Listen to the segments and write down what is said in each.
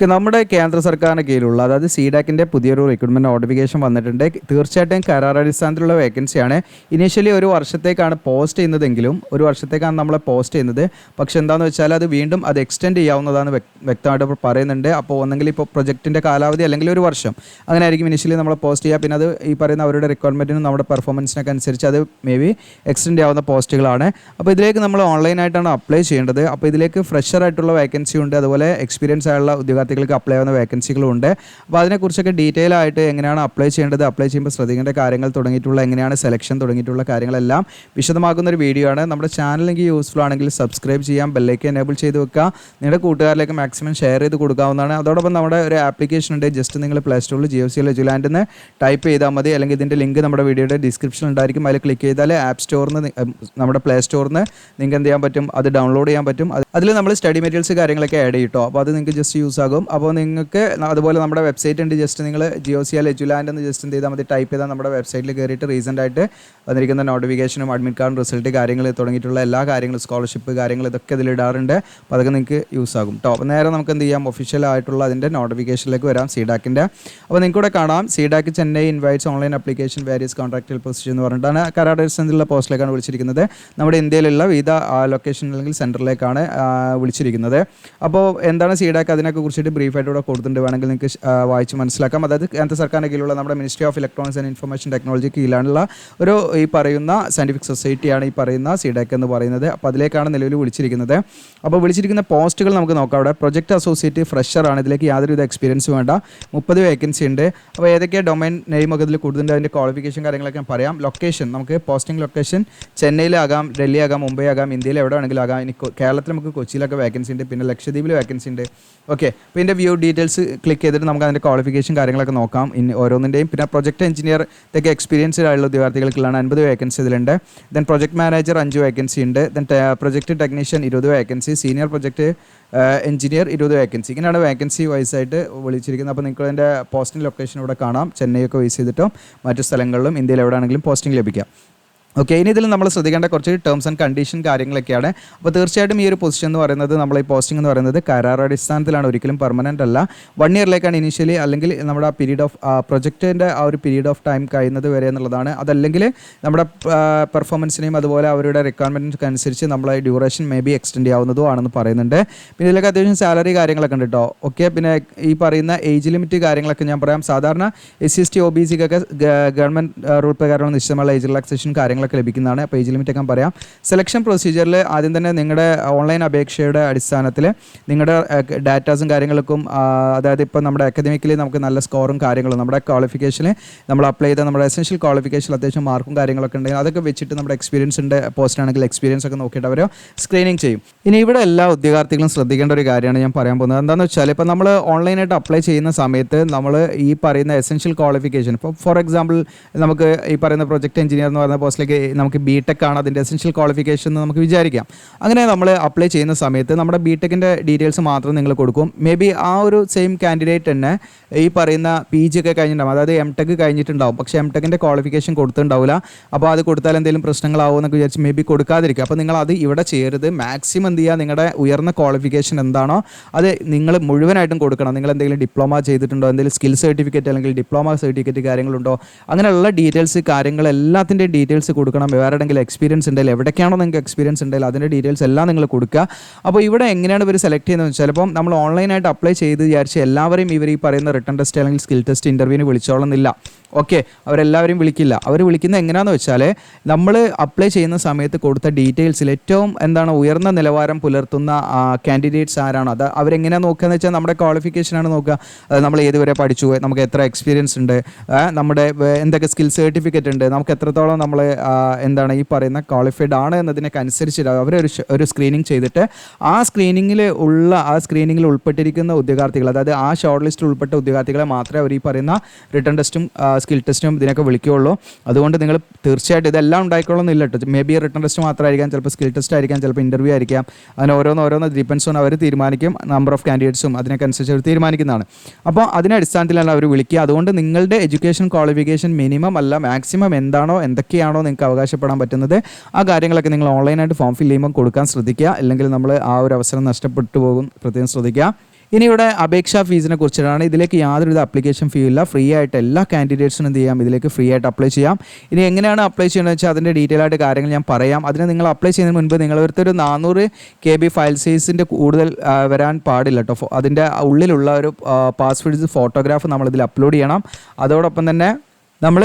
നമ്മുടെ കേന്ദ്ര സർക്കാരിന് കീഴിലുള്ള അതായത് സീഡാക്കിൻ്റെ പുതിയൊരു റിക്രൂട്ട്മെൻറ്റ് നോട്ടിഫിക്കേഷൻ വന്നിട്ടുണ്ട്. തീർച്ചയായിട്ടും കരാറടിസ്ഥാനത്തിലുള്ള വേക്കൻസിയാണ്. ഇനീഷ്യലി ഒരു വർഷത്തേക്കാണ് പോസ്റ്റ് ചെയ്യുന്നതെങ്കിലും ഒരു വർഷത്തേക്കാണ് നമ്മൾ പോസ്റ്റ് ചെയ്യുന്നത്. പക്ഷേ എന്താണെന്ന് വെച്ചാൽ അത് വീണ്ടും അത് എക്സ്റ്റെൻഡ് ചെയ്യാവുന്നതാണ് വ്യക്തമായിട്ട് പറയുന്നുണ്ട്. അപ്പോൾ ഒന്നെങ്കിൽ ഇപ്പോൾ പ്രൊജക്റ്റിൻ്റെ കാലാവധി അല്ലെങ്കിൽ ഒരു വർഷം അങ്ങനെ ആയിരിക്കും ഇനീഷ്യലി നമ്മൾ പോസ്റ്റ് ചെയ്യുക. പിന്നെ അത് ഈ പറയുന്ന അവരുടെ റിക്വയർമെൻറ്റിനും നമ്മുടെ പെർഫോമൻസിനൊക്കെ അനുസരിച്ച് അത് മേ ബി എക്സ്റ്റെൻഡ് ചെയ്യാവുന്ന പോസ്റ്റുകളാണ്. അപ്പോൾ ഇതിലേക്ക് നമ്മൾ ഓൺലൈനായിട്ടാണ് അപ്ലൈ ചെയ്യേണ്ടത്. അപ്പോൾ ഇതിലേക്ക് ഫ്രഷർ ആയിട്ടുള്ള വേക്കൻസി ഉണ്ട്, അതുപോലെ എക്സ്പീരിയൻസ് ആയുള്ള ഉദ്യോഗാർത്ഥികൾക്ക് അപ്ലൈ ആവുന്ന വേക്കൻസികളും ഉണ്ട്. അപ്പോൾ അതിനെക്കുറിച്ചൊക്കെ ഡീറ്റെയിൽ ആയിട്ട് എങ്ങനെയാണ് അപ്ലൈ ചെയ്യേണ്ടത്, അപ്ലൈ ചെയ്യുമ്പോൾ ശ്രദ്ധിക്കേണ്ട കാര്യങ്ങൾ തുടങ്ങിയിട്ടുള്ള എങ്ങനെയാണ് സെലക്ഷൻ തുടങ്ങിയിട്ടുള്ള കാര്യങ്ങളെല്ലാം വിശദമാക്കുന്ന ഒരു വീഡിയോ ആണ്. നമ്മുടെ ചാനൽ എനിക്ക് യൂസ്ഫുൾ ആണെങ്കിൽ സബ്സ്ക്രൈബ് ചെയ്യാം, ബെല്ലൈക്കൻ എനേബിൾ ചെയ്ത് വെക്കുക, നിങ്ങളുടെ കൂട്ടുകാരിലേക്ക് മാക്സിമം ഷെയർ ചെയ്ത് കൊടുക്കാവുന്നതാണ്. അതോടൊപ്പം നമ്മുടെ ഒരു ആപ്ലിക്കേഷൻ ഉണ്ട്, ജസ്റ്റ് നിങ്ങൾ പ്ലേ സ്റ്റോറിൽ GFCL എജുലാൻഡ് എന്ന് ടൈപ്പ് ചെയ്താൽ മതി, അല്ലെങ്കിൽ ഇതിൻ്റെ ലിങ്ക് നമ്മുടെ വീഡിയോയുടെ ഡിസ്ക്രിപ്ഷനിൽ ഉണ്ടായിരിക്കും. അതിൽ ക്ലിക്ക് ചെയ്താൽ ആപ്പ് സ്റ്റോറിൽ നിന്ന് നമ്മുടെ പ്ലേ സ്റ്റോറിൽ നിന്ന് നിങ്ങൾക്ക് എന്ത് ചെയ്യാൻ പറ്റും, അത് ഡൗൺലോഡ് ചെയ്യാൻ പറ്റും. അതിൽ നമ്മൾ സ്റ്റഡി മെറ്റീരിയൽസ് കാര്യങ്ങളൊക്കെ ആഡ് ചെയ്യും. അപ്പോൾ അത് നിങ്ങൾക്ക് ജസ്റ്റ് യൂസ് ആകും. അപ്പോൾ നിങ്ങൾക്ക് അതുപോലെ നമ്മുടെ വെബ്സൈറ്റ് ഉണ്ട്, ജസ്റ്റ് നിങ്ങൾ GFCL എജുലാൻഡ് എന്ന് ജസ്റ്റ് എന്ത് ചെയ്താൽ മതി, ടൈപ്പ് ചെയ്താൽ നമ്മുടെ വെബ്സൈറ്റിൽ കയറിയിട്ട് റീസെൻ്റ് ആയിട്ട് വന്നിരിക്കുന്ന നോട്ടിഫിക്കേഷനും അഡ്മിറ്റ് കാർഡും റിസൾട്ട് കാര്യങ്ങൾ തുടങ്ങിയിട്ടുള്ള എല്ലാ കാര്യങ്ങളും സ്കോളർഷിപ്പ് കാര്യങ്ങൾ ഇതൊക്കെ ഇതിലിടാറുണ്ട്. അപ്പോൾ അതൊക്കെ നിങ്ങൾക്ക് യൂസ് ആകും കേട്ടോ. അപ്പോൾ നേരെ നമുക്ക് എന്ത് ചെയ്യാം, ഒഫീഷ്യൽ ആയിട്ടുള്ള അതിൻ്റെ നോട്ടിഫിക്കേഷനിലേക്ക് വരാം സീഡാക്കിൻ്റെ. അപ്പോൾ നിങ്ങൾക്ക് ഇവിടെ കാണാം CDAC Chennai invites online application various കോൺട്രാക്റ്റുകൾ പൊസിഷൻ എന്ന് പറഞ്ഞിട്ടാണ് കരാറടിസ്ഥാനത്തിലുള്ള പോസ്റ്റിലേക്കാണ് വിളിച്ചിരിക്കുന്നത്. നമ്മുടെ ഇന്ത്യയിലുള്ള വിവിധ ലൊക്കേഷൻ അല്ലെങ്കിൽ സെൻറ്ററിലേക്കാണ് വിളിച്ചിരിക്കുന്നത്. അപ്പോൾ എന്താണ് സീഡാക്ക്, അതിനൊക്കെ കുറിച്ചിട്ട് ബ്രീഫായിട്ട് ഇവിടെ കൊടുത്തിട്ടുണ്ട്, വേണമെങ്കിൽ നിങ്ങൾക്ക് വായിച്ച് മനസ്സിലാക്കാം. അതായത് കേന്ദ്ര സർക്കാരിൻ്റെ കീഴിലുള്ള നമ്മുടെ ministry of electronics and information technology കീഴിലുള്ള ഒരു ഈ പറയുന്ന സയൻറ്റിഫിക് സൊസൈറ്റിയാണ് ഈ പറയുന്ന സീഡാക്ക് എന്ന് പറയുന്നത്. അപ്പോൾ അതിലേക്കാണ് നിലവിൽ വിളിച്ചിരിക്കുന്നത്. അപ്പോൾ വിളിച്ചിരിക്കുന്ന പോസ്റ്റുകൾ നമുക്ക് നോക്കാം. അവിടെ പ്രൊജക്ട് അസോസിയേറ്റ് ഫ്രഷറാണ്, ഇതിലേക്ക് യാതൊരുവിധ എക്സ്പീരിയൻസ് വേണ്ട. 30 വേക്കൻസി ഉണ്ട്. അപ്പോൾ ഏതൊക്കെ ഡൊമൈൻ നെയിം ഒക്കെ ഇതിൽ കൂടുതലുണ്ട്, അതിൻ്റെ ക്വാളിഫിക്കേഷൻ കാര്യങ്ങളൊക്കെ ഞാൻ പറയാം. ലൊക്കേഷൻ നമുക്ക് പോസ്റ്റിംഗ് ലൊക്കേഷൻ ചെന്നൈയിലാകാം, ഡൽഹി ആകാം, മുംബൈ ആകാം, ഇന്ത്യയിൽ എവിടെ വേണമെങ്കിലും ആകാം. ഇനി കേരളത്തിൽ നമുക്ക് കൊച്ചിയിലൊക്കെ വേക്കൻസി ഉണ്ട്, പിന്നെ ലക്ഷദ്വീപിൽ വേക്കൻസി ഉണ്ട്. ഓക്കെ, അപ്പോൾ ഇതിൻ്റെ വ്യൂ ഡീറ്റെയിൽസ് ക്ലിക്ക് ചെയ്തിട്ട് നമുക്ക് അതിൻ്റെ ക്വാളിഫിക്കേഷൻ കാര്യങ്ങളൊക്കെ നോക്കാം ഇനി ഓരോന്നിൻ്റെയും. പിന്നെ പ്രൊജക്ട് എഞ്ചിനീയർ ഇതൊക്കെ എക്സ്പീരിയൻസ്ഡ് ആയുള്ള ഉദ്യോഗാർത്ഥികൾക്കുള്ളതാണ് 50 വേക്കൻസി ഇതിലുണ്ട്. ദെൻ പ്രൊജക്ട് മാനേജർ 5 വേക്കൻസി ഉണ്ട്. Then project technician 20 vacancy, senior project engineer 20 vacancy. ഇങ്ങനെയാണ് വേക്കൻസി വൈസ് ആയിട്ട് വിളിച്ചിരിക്കുന്നത്. അപ്പോൾ നിങ്ങൾക്ക് അതിൻ്റെ പോസ്റ്റിംഗ് ലൊക്കേഷൻ ഇവിടെ കാണാം, ചെന്നൈയൊക്കെ വൈസ് ചെയ്തിട്ടോ മറ്റു സ്ഥലങ്ങളിലും ഇന്ത്യയിൽ എവിടെയാണെങ്കിലും പോസ്റ്റിംഗ് ലഭിക്കാം. ഓക്കെ, ഇനി ഇതിൽ നമ്മൾ ശ്രദ്ധിക്കേണ്ട കുറച്ച് ടേംസ് ആൻഡ് കണ്ടീഷൻ കാര്യങ്ങളൊക്കെയാണ്. അപ്പോൾ തീർച്ചയായിട്ടും ഈ ഒരു പൊസിഷൻ എന്ന് പറയുന്നത്, നമ്മൾ ഈ പോസ്റ്റിംഗ് എന്ന് പറയുന്നത് കരാറടിസ്ഥാനത്തിലാണ്, ഒരിക്കലും പെർമനൻ്റ് അല്ല. 1 ഇയറിലേക്കാണ് ഇനീഷ്യലി, അല്ലെങ്കിൽ നമ്മുടെ പീരീഡ് ഓഫ് പ്രൊജക്റ്റിൻ്റെ ആ ഒരു പീരീഡ് ഓഫ് ടൈം കഴിയുന്നത് വരെ എന്നുള്ളതാണ്. അതല്ലെങ്കിൽ നമ്മുടെ പെർഫോമൻസിനെയും അതുപോലെ അവരുടെ റിക്വയർമെൻറ്റിനൊക്കെ അനുസരിച്ച് നമ്മളെ ഡ്യൂറേഷൻ മേ ബി എക്സ്റ്റെൻഡ് ചെയ്യാവുന്നതോ ആണെന്ന് പറയുന്നുണ്ട്. പിന്നെ ഇതിലൊക്കെ അത്യാവശ്യം സാലറി കാര്യങ്ങളൊക്കെ ഉണ്ട് കേട്ടോ. ഓക്കെ, പിന്നെ ഈ പറയുന്ന ഏജ് ലിമിറ്റ് കാര്യങ്ങളൊക്കെ ഞാൻ പറയാം. സാധാരണ SC/ST OBCക്കൊക്കെ ഗവൺമെൻറ് റൂൾ പ്രകാരമുള്ള നിശ്ചയമുള്ള ഏജ് റിലാക്സേഷൻ കാര്യങ്ങളൊക്കെ ലഭിക്കുന്നതാണ്. അപ്പോൾ ഏജ് ലിമിറ്റ് ഒക്കെ പറയാം. സെലക്ഷൻ പ്രൊസീജിയറിൽ ആദ്യം തന്നെ നിങ്ങളുടെ ഓൺലൈൻ അപേക്ഷയുടെ അടിസ്ഥാനത്തിൽ നിങ്ങളുടെ ഡാറ്റാസും കാര്യങ്ങൾക്കും, അതായത് ഇപ്പോൾ നമ്മുടെ അക്കാദമിക്കലി നമുക്ക് നല്ല സ്കോറും കാര്യങ്ങളും, നമ്മുടെ ക്വാളിഫിക്കേഷനിൽ നമ്മൾ അപ്ലൈ ചെയ്ത നമ്മുടെ എസെൻഷ്യൽ ക്വാളിഫിക്കേഷൻ അത്യാവശ്യം മാർക്കും കാര്യങ്ങളൊക്കെ ഉണ്ടെങ്കിൽ അതൊക്കെ വെച്ചിട്ട് നമ്മുടെ എക്സ്പീരിയൻസ് ഉണ്ട്, പോസ്റ്റ് ആണെങ്കിൽ എക്സ്പീരിയൻസ് ഒക്കെ നോക്കിയിട്ട് അവർ സ്ക്രീനിങ് ചെയ്യും. ഇനി ഇവിടെ എല്ലാ ഉദ്യോഗാർത്ഥികളും ശ്രദ്ധിക്കേണ്ട ഒരു കാര്യമാണ് ഞാൻ പറയാൻ പോകുന്നത്. എന്താണെന്ന് വെച്ചാൽ ഇപ്പോൾ നമ്മൾ ഓൺലൈനായിട്ട് അപ്ലൈ ചെയ്യുന്ന സമയത്ത് നമ്മൾ ഈ പറയുന്ന എസെൻഷ്യൽ ക്വാളിഫിക്കേഷൻ, ഇപ്പോൾ ഫോർ എക്സാമ്പിൾ നമുക്ക് ഈ പറയുന്ന പ്രൊജക്ട് എഞ്ചിനീയർ എന്ന് പറയുന്ന പോസ്റ്റിലേക്ക് നമുക്ക് BTech ആണ് അതിൻ്റെ എസെൻഷ്യൽ ക്വാളിഫിക്കേഷൻ എന്ന് നമുക്ക് വിചാരിക്കാം. അങ്ങനെ നമ്മൾ അപ്ലൈ ചെയ്യുന്ന സമയത്ത് നമ്മുടെ BTechൻ്റെ ഡീറ്റെയിൽസ് മാത്രം നിങ്ങൾ കൊടുക്കും. മേ ബി ആ ഒരു സെയിം കാൻഡിഡേറ്റ് തന്നെ ഈ പറയുന്ന PG ഒക്കെ കഴിഞ്ഞിട്ടുണ്ടാവും, അതായത് MTech കഴിഞ്ഞിട്ടുണ്ടാവും, പക്ഷേ MTechൻ്റെ ക്വാളിഫിക്കേഷൻ കൊടുത്തിട്ടുണ്ടാവില്ല. അപ്പോൾ അത് കൊടുത്താൽ എന്തെങ്കിലും പ്രശ്നങ്ങളാവും എന്നൊക്കെ വിചാരിച്ച് മേ ബി കൊടുക്കാതിരിക്കുക. അപ്പോൾ നിങ്ങൾ അത് ഇവിടെ ചെയ്യരുത്. മാക്സിമം എന്ത് ചെയ്യുക, നിങ്ങളുടെ ഉയർന്ന ക്വാളിഫിക്കേഷൻ എന്താണോ അത് നിങ്ങൾ മുഴുവനായിട്ടും കൊടുക്കണം. നിങ്ങൾ എന്തെങ്കിലും ഡിപ്ലോമ ചെയ്തിട്ടുണ്ടോ, എന്തെങ്കിലും സ്കിൽ സർട്ടിഫിക്കറ്റ് അല്ലെങ്കിൽ ഡിപ്ലോമ സർട്ടിഫിക്കറ്റ് കാര്യങ്ങളുണ്ടോ, അങ്ങനെയുള്ള ഡീറ്റെയിൽസ് കാര്യങ്ങൾ എല്ലാത്തിൻ്റെയും ഡീറ്റെയിൽസ് കൊടുക്കണം. വേറെ എവിടെയെങ്കിലും എക്സ്പീരിയൻസ് ഉണ്ടെങ്കിൽ, എവിടേക്കാണോ നിങ്ങൾക്ക് എക്സ്പീരിയൻസ് ഉണ്ടെങ്കിൽ അതിൻ്റെ ഡീറ്റെയിൽസ് എല്ലാം നിങ്ങൾ കൊടുക്കുക. അപ്പോൾ ഇവിടെ എങ്ങനെയാണ് ഇവർ സെലക്ട് ചെയ്യുന്നത് വെച്ചാൽ, ചിലപ്പം നമ്മൾ ഓൺലൈനായിട്ട് അപ്ലൈ ചെയ്ത് വിചാരിച്ച് എല്ലാവരെയും ഇവർ ഈ പറയുന്ന റിട്ടൺ ടെസ്റ്റ് അല്ലെങ്കിൽ സ്കിൽ ടെസ്റ്റ് ഇൻ്റർവ്യൂവിന് വിളിച്ചോളുന്നില്ല. ഓക്കെ, അവരെല്ലാവരും വിളിക്കില്ല. അവർ വിളിക്കുന്നത് എങ്ങനെയാണെന്ന് വെച്ചാൽ, നമ്മൾ അപ്ലൈ ചെയ്യുന്ന സമയത്ത് കൊടുത്ത ഡീറ്റെയിൽസിൽ ഏറ്റവും എന്താണ് ഉയർന്ന നിലവാരം പുലർത്തുന്ന കാൻഡിഡേറ്റ്സ് ആരാണോ അത് അവരെങ്ങനെയാണ് നോക്കുകയെന്ന് വെച്ചാൽ നമ്മുടെ ക്വാളിഫിക്കേഷനാണ് നോക്കുക. അത് നമ്മൾ ഏതുവരെ പഠിച്ചു, നമുക്ക് എത്ര എക്സ്പീരിയൻസ് ഉണ്ട്, നമ്മുടെ എന്തൊക്കെ സ്കിൽ സർട്ടിഫിക്കറ്റ് ഉണ്ട്, നമുക്ക് എത്രത്തോളം നമ്മൾ എന്താണ് ഈ പറയുന്ന ക്വാളിഫൈഡ് ആണ് എന്നതിനൊക്കെ അനുസരിച്ചിട്ട് ഒരു സ്ക്രീനിങ് ചെയ്തിട്ട് ആ സ്ക്രീനിങ്ങിൽ ഉൾപ്പെട്ടിരിക്കുന്ന ഉദ്യോഗാർത്ഥികൾ, അതായത് ആ ഷോർട്ട് ലിസ്റ്റിൽ ഉൾപ്പെട്ട ഉദ്യോഗാർത്ഥികളെ മാത്രമേ അവർ ഈ പറയുന്ന റിട്ടൺ ടെസ്റ്റും സ്കിൽ ടെസ്റ്റും ഇതിനൊക്കെ വിളിക്കുകയുള്ളൂ. അതുകൊണ്ട് നിങ്ങൾ തീർച്ചയായിട്ടും ഇതെല്ലാം ഉണ്ടായിക്കൊള്ളുന്നില്ല കേട്ടോ. മേ ബി റിട്ടൺ ടെസ്റ്റ് മാത്രമായിരിക്കാം, ചിലപ്പോൾ സ്കിൽ ടെസ്റ്റ് ആയിരിക്കാം, ചിലപ്പോൾ ഇൻ്റർവ്യൂ ആയിരിക്കാം. അങ്ങനെ ഓരോന്ന് ഡിപ്പെൻസ് ഓൺ അവർ തീരുമാനിക്കും. നമ്പർ ഓഫ് കാൻഡിഡേറ്റ്സും അതിനൊക്കെ അനുസരിച്ച് അവർ തീരുമാനിക്കുന്നതാണ്. അപ്പോൾ അതിൻ്റെ അടിസ്ഥാനത്തിലാണ് അവർ വിളിക്കുക. അതുകൊണ്ട് നിങ്ങളുടെ എഡ്യൂക്കേഷൻ ക്വാളിഫിക്കേഷൻ മിനിമം അല്ല മാക്സിമം എന്താണോ എന്തൊക്കെയാണോ നിങ്ങൾക്ക് അവകാശപ്പെടാൻ പറ്റുന്നത് ആ കാര്യങ്ങളൊക്കെ നിങ്ങൾ ഓൺലൈനായിട്ട് ഫോം ഫിൽ ചെയ്യുമ്പോൾ കൊടുക്കാൻ ശ്രദ്ധിക്കുക. അല്ലെങ്കിൽ നമ്മൾ ആ ഒരു അവസരം നഷ്ടപ്പെട്ടു പോകും, പ്രത്യേകം ശ്രദ്ധിക്കുക. ഇനി ഇവിടെ അപേക്ഷാ ഫീസിനെ കുറിച്ചിട്ടാണ്. ഇതിലേക്ക് യാതൊരുവിധ ആപ്ലിക്കേഷൻ ഫീ ഇല്ല. ഫ്രീ ആയിട്ട് എല്ലാ കാൻഡിഡേറ്റ്സിനും എന്ത് ചെയ്യാം, ഇതിലേക്ക് ഫ്രീ ആയിട്ട് അപ്ലൈ ചെയ്യാം. ഇനി എങ്ങനെയാണ് അപ്ലൈ ചെയ്യണമെന്ന് വെച്ചാൽ അതിൻ്റെ ഡീറ്റെയിൽ ആയിട്ട് കാര്യങ്ങൾ ഞാൻ പറയാം. അതിന് നിങ്ങൾ അപ്ലൈ ചെയ്യുന്നതിന് മുൻപ് നിങ്ങളൊരു 400 KB ഫയൽ സൈസിൻ്റെ കൂടുതൽ വരാൻ പാടില്ല കേട്ടോ. അതിൻ്റെ ഉള്ളിലുള്ള ഒരു പാസ്വേഡ് ഫോട്ടോഗ്രാഫ് നമ്മളിതിൽ അപ്ലോഡ് ചെയ്യണം. അതോടൊപ്പം തന്നെ നമ്മൾ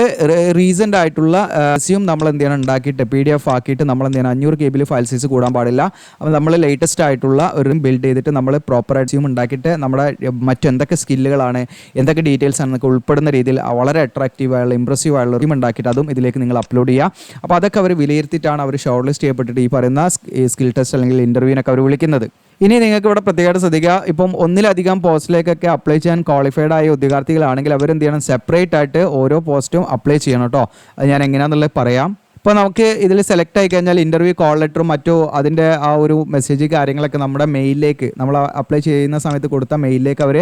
റീസെൻ്റ് ആയിട്ടുള്ള റെസ്യൂം നമ്മൾ എന്ത് ചെയ്യണം, ഉണ്ടാക്കിയിട്ട് PDF ആക്കിയിട്ട് നമ്മൾ എന്ത് ചെയ്യണം, 500 KB ഫയൽ സൈസ് കൂടാൻ പാടില്ല. അപ്പോൾ നമ്മൾ ലേറ്റസ്റ്റ് ആയിട്ടുള്ള ഒരു ബിൽഡ് ചെയ്തിട്ട് നമ്മൾ പ്രോപ്പർ റെസ്യൂം ഉണ്ടാക്കിയിട്ട് നമ്മുടെ മറ്റെന്തൊക്കെ സ്കില്ലുകളാണ്, എന്തൊക്കെ ഡീറ്റെയിൽസ് ആണ് എന്നൊക്കെ ഉൾപ്പെടുന്ന രീതിയിൽ വളരെ അട്രാക്റ്റീവ് ആയുള്ള ഇംപ്രസീവ് ആയുള്ള റെസ്യൂം ഉണ്ടാക്കിയിട്ട് അതും ഇതിലേക്ക് നിങ്ങൾ അപ്ലോഡ് ചെയ്യുക. അപ്പോൾ അതൊക്കെ അവർ വിലയിരുത്തിയിട്ടാണ് അവർ ഷോർട്ട് ലിസ്റ്റ് ചെയ്യപ്പെട്ടിട്ട് ഈ പറയുന്ന സ്കിൽ ടെസ്റ്റ് അല്ലെങ്കിൽ ഇൻ്റർവ്യൂവിനൊക്കെ അവർ വിളിക്കുന്നത്. ഇനി നിങ്ങൾക്ക് ഇവിടെ പ്രത്യേകമായിട്ട് ശ്രദ്ധിക്കുക, ഇപ്പം ഒന്നിലധികം പോസ്റ്റിലേക്കൊക്കെ അപ്ലൈ ചെയ്യാൻ ക്വാളിഫൈഡ് ആയ ഉദ്യോഗാർത്ഥികളാണെങ്കിൽ അവരെന്ത് ചെയ്യണം, സെപ്പറേറ്റ് ആയിട്ട് ഓരോ പോസ്റ്റും അപ്ലൈ ചെയ്യണം കേട്ടോ. അത് ഞാൻ എങ്ങനെയാണെന്നുള്ളത് പറയാം. ഇപ്പോൾ നമുക്ക് ഇതിൽ സെലക്ട് ആയി കഴിഞ്ഞാൽ ഇൻ്റർവ്യൂ കോൾ ലെറ്ററും മറ്റോ അതിൻ്റെ ആ ഒരു മെസ്സേജ് കാര്യങ്ങളൊക്കെ നമ്മുടെ മെയിലിലേക്ക് നമ്മൾ അപ്ലൈ ചെയ്യുന്ന സമയത്ത് കൊടുത്ത മെയിലിലേക്ക് അവർ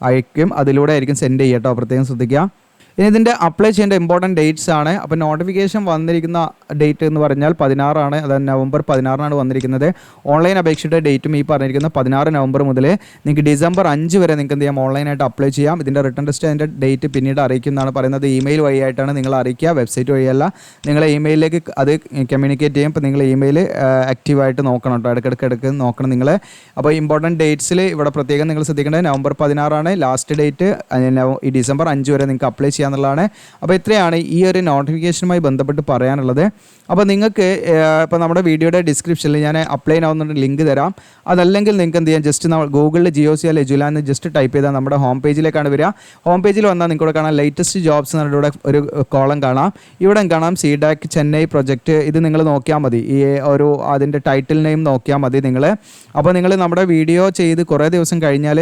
അയക്കും. അതിലൂടെ ആയിരിക്കും സെൻഡ് ചെയ്യുക കേട്ടോ, പ്രത്യേകം ശ്രദ്ധിക്കുക. ഇനി ഇതിൻ്റെ അപ്ലൈ ചെയ്യേണ്ട ഇമ്പോർട്ടൻറ്റ് ഡേറ്റ്സ് ആണ്. അപ്പോൾ നോട്ടിഫിക്കേഷൻ വന്നിരിക്കുന്ന ഡേറ്റ് എന്ന് പറഞ്ഞാൽ 16 അതായത് November 16 വന്നിരിക്കുന്നത്. ഓൺലൈൻ അപേക്ഷയുടെ ഡേറ്റും ഈ പറഞ്ഞിരിക്കുന്ന 16 November മുതൽ നിങ്ങൾക്ക് December 5 വരെ നിങ്ങൾക്ക് എന്ത് ചെയ്യാം, ഓൺലൈനായിട്ട് അപ്ലൈ ചെയ്യാം. ഇതിൻ്റെ റിട്ടേൺ ടെസ്റ്റ് അതിൻ്റെ ഡേറ്റ് പിന്നീട് അറിയിക്കുന്നതാണ് പറയുന്നത്. ഇമെയിൽ വഴിയായിട്ടാണ് നിങ്ങൾ അറിയിക്കുക, വെബ്സൈറ്റ് വഴിയല്ല. നിങ്ങളെ ഇമെയിലേക്ക് അത് കമ്മ്യൂണിക്കേറ്റ് ചെയ്യും. ഇപ്പോൾ നിങ്ങൾ ഇമെയിൽ ആക്റ്റീവായിട്ട് നോക്കണം കേട്ടോ, ഇടയ്ക്കിടയ്ക്ക് നോക്കണം നിങ്ങൾ. അപ്പോൾ ഇമ്പോർട്ടൻറ്റ് ഡേറ്റ്സിൽ ഇവിടെ പ്രത്യേകം നിങ്ങൾ ശ്രദ്ധിക്കേണ്ടത് November 16 ലാസ്റ്റ് ഡേറ്റ്. ഈ December 5 വരെ നിങ്ങൾക്ക് അപ്ലൈ എന്നുള്ളതാണ്. അപ്പോൾ ഇത്രയാണ് ഈ ഒരു നോട്ടിഫിക്കേഷനുമായി ബന്ധപ്പെട്ട് പറയാനുള്ളത്. അപ്പോൾ നിങ്ങൾക്ക് ഇപ്പോൾ നമ്മുടെ വീഡിയോയുടെ ഡിസ്ക്രിപ്ഷനിൽ ഞാൻ അപ്ലൈ ആവുന്ന ലിങ്ക് തരാം. അതല്ലെങ്കിൽ നിങ്ങൾക്ക് എന്ത് ചെയ്യാം, ജസ്റ്റ് നമ്മൾ ഗൂഗിളിൽ ജിയോസിയാൽ എജുല എന്ന് ജസ്റ്റ് ടൈപ്പ് ചെയ്താൽ നമ്മുടെ ഹോം പേജിലേക്കാണ് വരിക. ഹോം പേജിൽ വന്നാൽ നിങ്ങൾക്ക് കാണാം ലേറ്റസ്റ്റ് ജോബ്സ് എന്നുള്ള ഇവിടെ ഒരു കോളം കാണാം. ഇവിടെ കാണാം CDAC ചെന്നൈ പ്രൊജക്റ്റ്. ഇത് നിങ്ങൾ നോക്കിയാൽ മതി, ഈ ഒരു അതിൻ്റെ ടൈറ്റിൽ നെയിം നോക്കിയാൽ മതി നിങ്ങൾ. അപ്പോൾ നിങ്ങൾ നമ്മുടെ വീഡിയോ ചെയ്ത് കുറേ ദിവസം കഴിഞ്ഞാൽ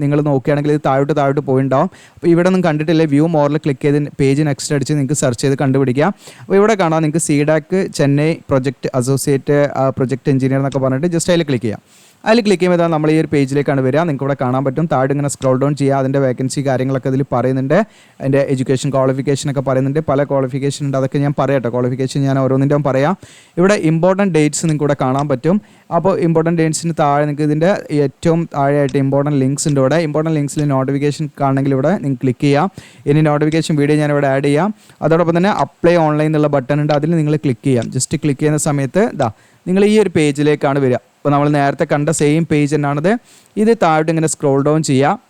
നിങ്ങൾ നോക്കുകയാണെങ്കിൽ ഇത് താഴോട്ട് പോയിണ്ടാവും. അപ്പോൾ ഇവിടെ ഒന്നും കണ്ടിട്ടില്ല, വ്യൂ മോറിൽ ക്ലിക്ക് ചെയ്ത് പേജ് നെക്സ്റ്റ് അടിച്ച് നിങ്ങൾക്ക് സെർച്ച് ചെയ്ത് കണ്ടുപിടിക്കാം. അപ്പോൾ ഇവിടെ കാണാം നിങ്ങൾക്ക് CDAC Chennai project associate project engineer എന്നൊക്കെ പറഞ്ഞിട്ട് ജസ്റ്റ് അതിൽ ക്ലിക്ക് ചെയ്യാം. അതിൽ ക്ലിക്ക് ചെയ്യുമ്പോൾ നമ്മൾ ഈ ഒരു പേജിലേക്കാണ് വരിക. നിങ്ങൾക്ക് ഇവിടെ കാണാൻ പറ്റും, താഴെ ഇങ്ങനെ സ്ക്രോൾ ഡൗൺ ചെയ്യുക. അതിൻ്റെ വേക്കൻസി കാര്യങ്ങളൊക്കെ ഇതിൽ പറയുന്നുണ്ട്. അതിൻ്റെ എഡ്യൂക്കേഷൻ ക്വാളിഫിക്കേഷൻ ഒക്കെ പറയുന്നുണ്ട്. പല ക്വാളിഫിക്കേഷൻ ഉണ്ട്, അതൊക്കെ ഞാൻ പറയട്ടെ. ക്വാളിഫിക്കേഷൻ ഞാൻ ഓരോന്നിൻ്റെയും പറയാം. ഇവിടെ ഇമ്പോർട്ടൻറ്റ് ഡേറ്റ്സ് നിങ്ങൾക്ക് ഇവിടെ കാണാൻ പറ്റും. അപ്പോൾ ഇമ്പോർട്ടൻറ്റ് ഡേറ്റ്സിന് താഴെ നിങ്ങൾക്ക് ഇതിൻ്റെ ഏറ്റവും താഴെയായിട്ട് ഇമ്പോർട്ടൻറ്റ് ലിങ്ക്സ് ഉണ്ട്. ഇവിടെ ഇമ്പോർട്ടൻറ്റ് ലിങ്ക്സിൽ നോട്ടിഫിക്കേഷൻ കാണണമെങ്കിൽ ഇവിടെ നിങ്ങൾക്ക് ക്ലിക്ക് ചെയ്യാം. ഇനി നോട്ടിഫിക്കേഷൻ വീഡിയോ ഞാൻ ഇവിടെ ആഡ് ചെയ്യാം. അതോടൊപ്പം തന്നെ അപ്ലൈ ഓൺലൈൻ എന്നുള്ള ബട്ടൺ ഉണ്ട്, അതിൽ നിങ്ങൾ ക്ലിക്ക് ചെയ്യാം. ജസ്റ്റ് ക്ലിക്ക് ചെയ്യുന്ന സമയത്ത് നിങ്ങൾ ഈ ഒരു പേജിലേക്കാണ് വരിക. അപ്പോൾ നമ്മൾ നേരത്തെ കണ്ട സെയിം പേജ് തന്നെയാണിത്. ഇത് താഴോട്ട് ഇങ്ങനെ സ്ക്രോൾ ഡൗൺ ചെയ്യുക.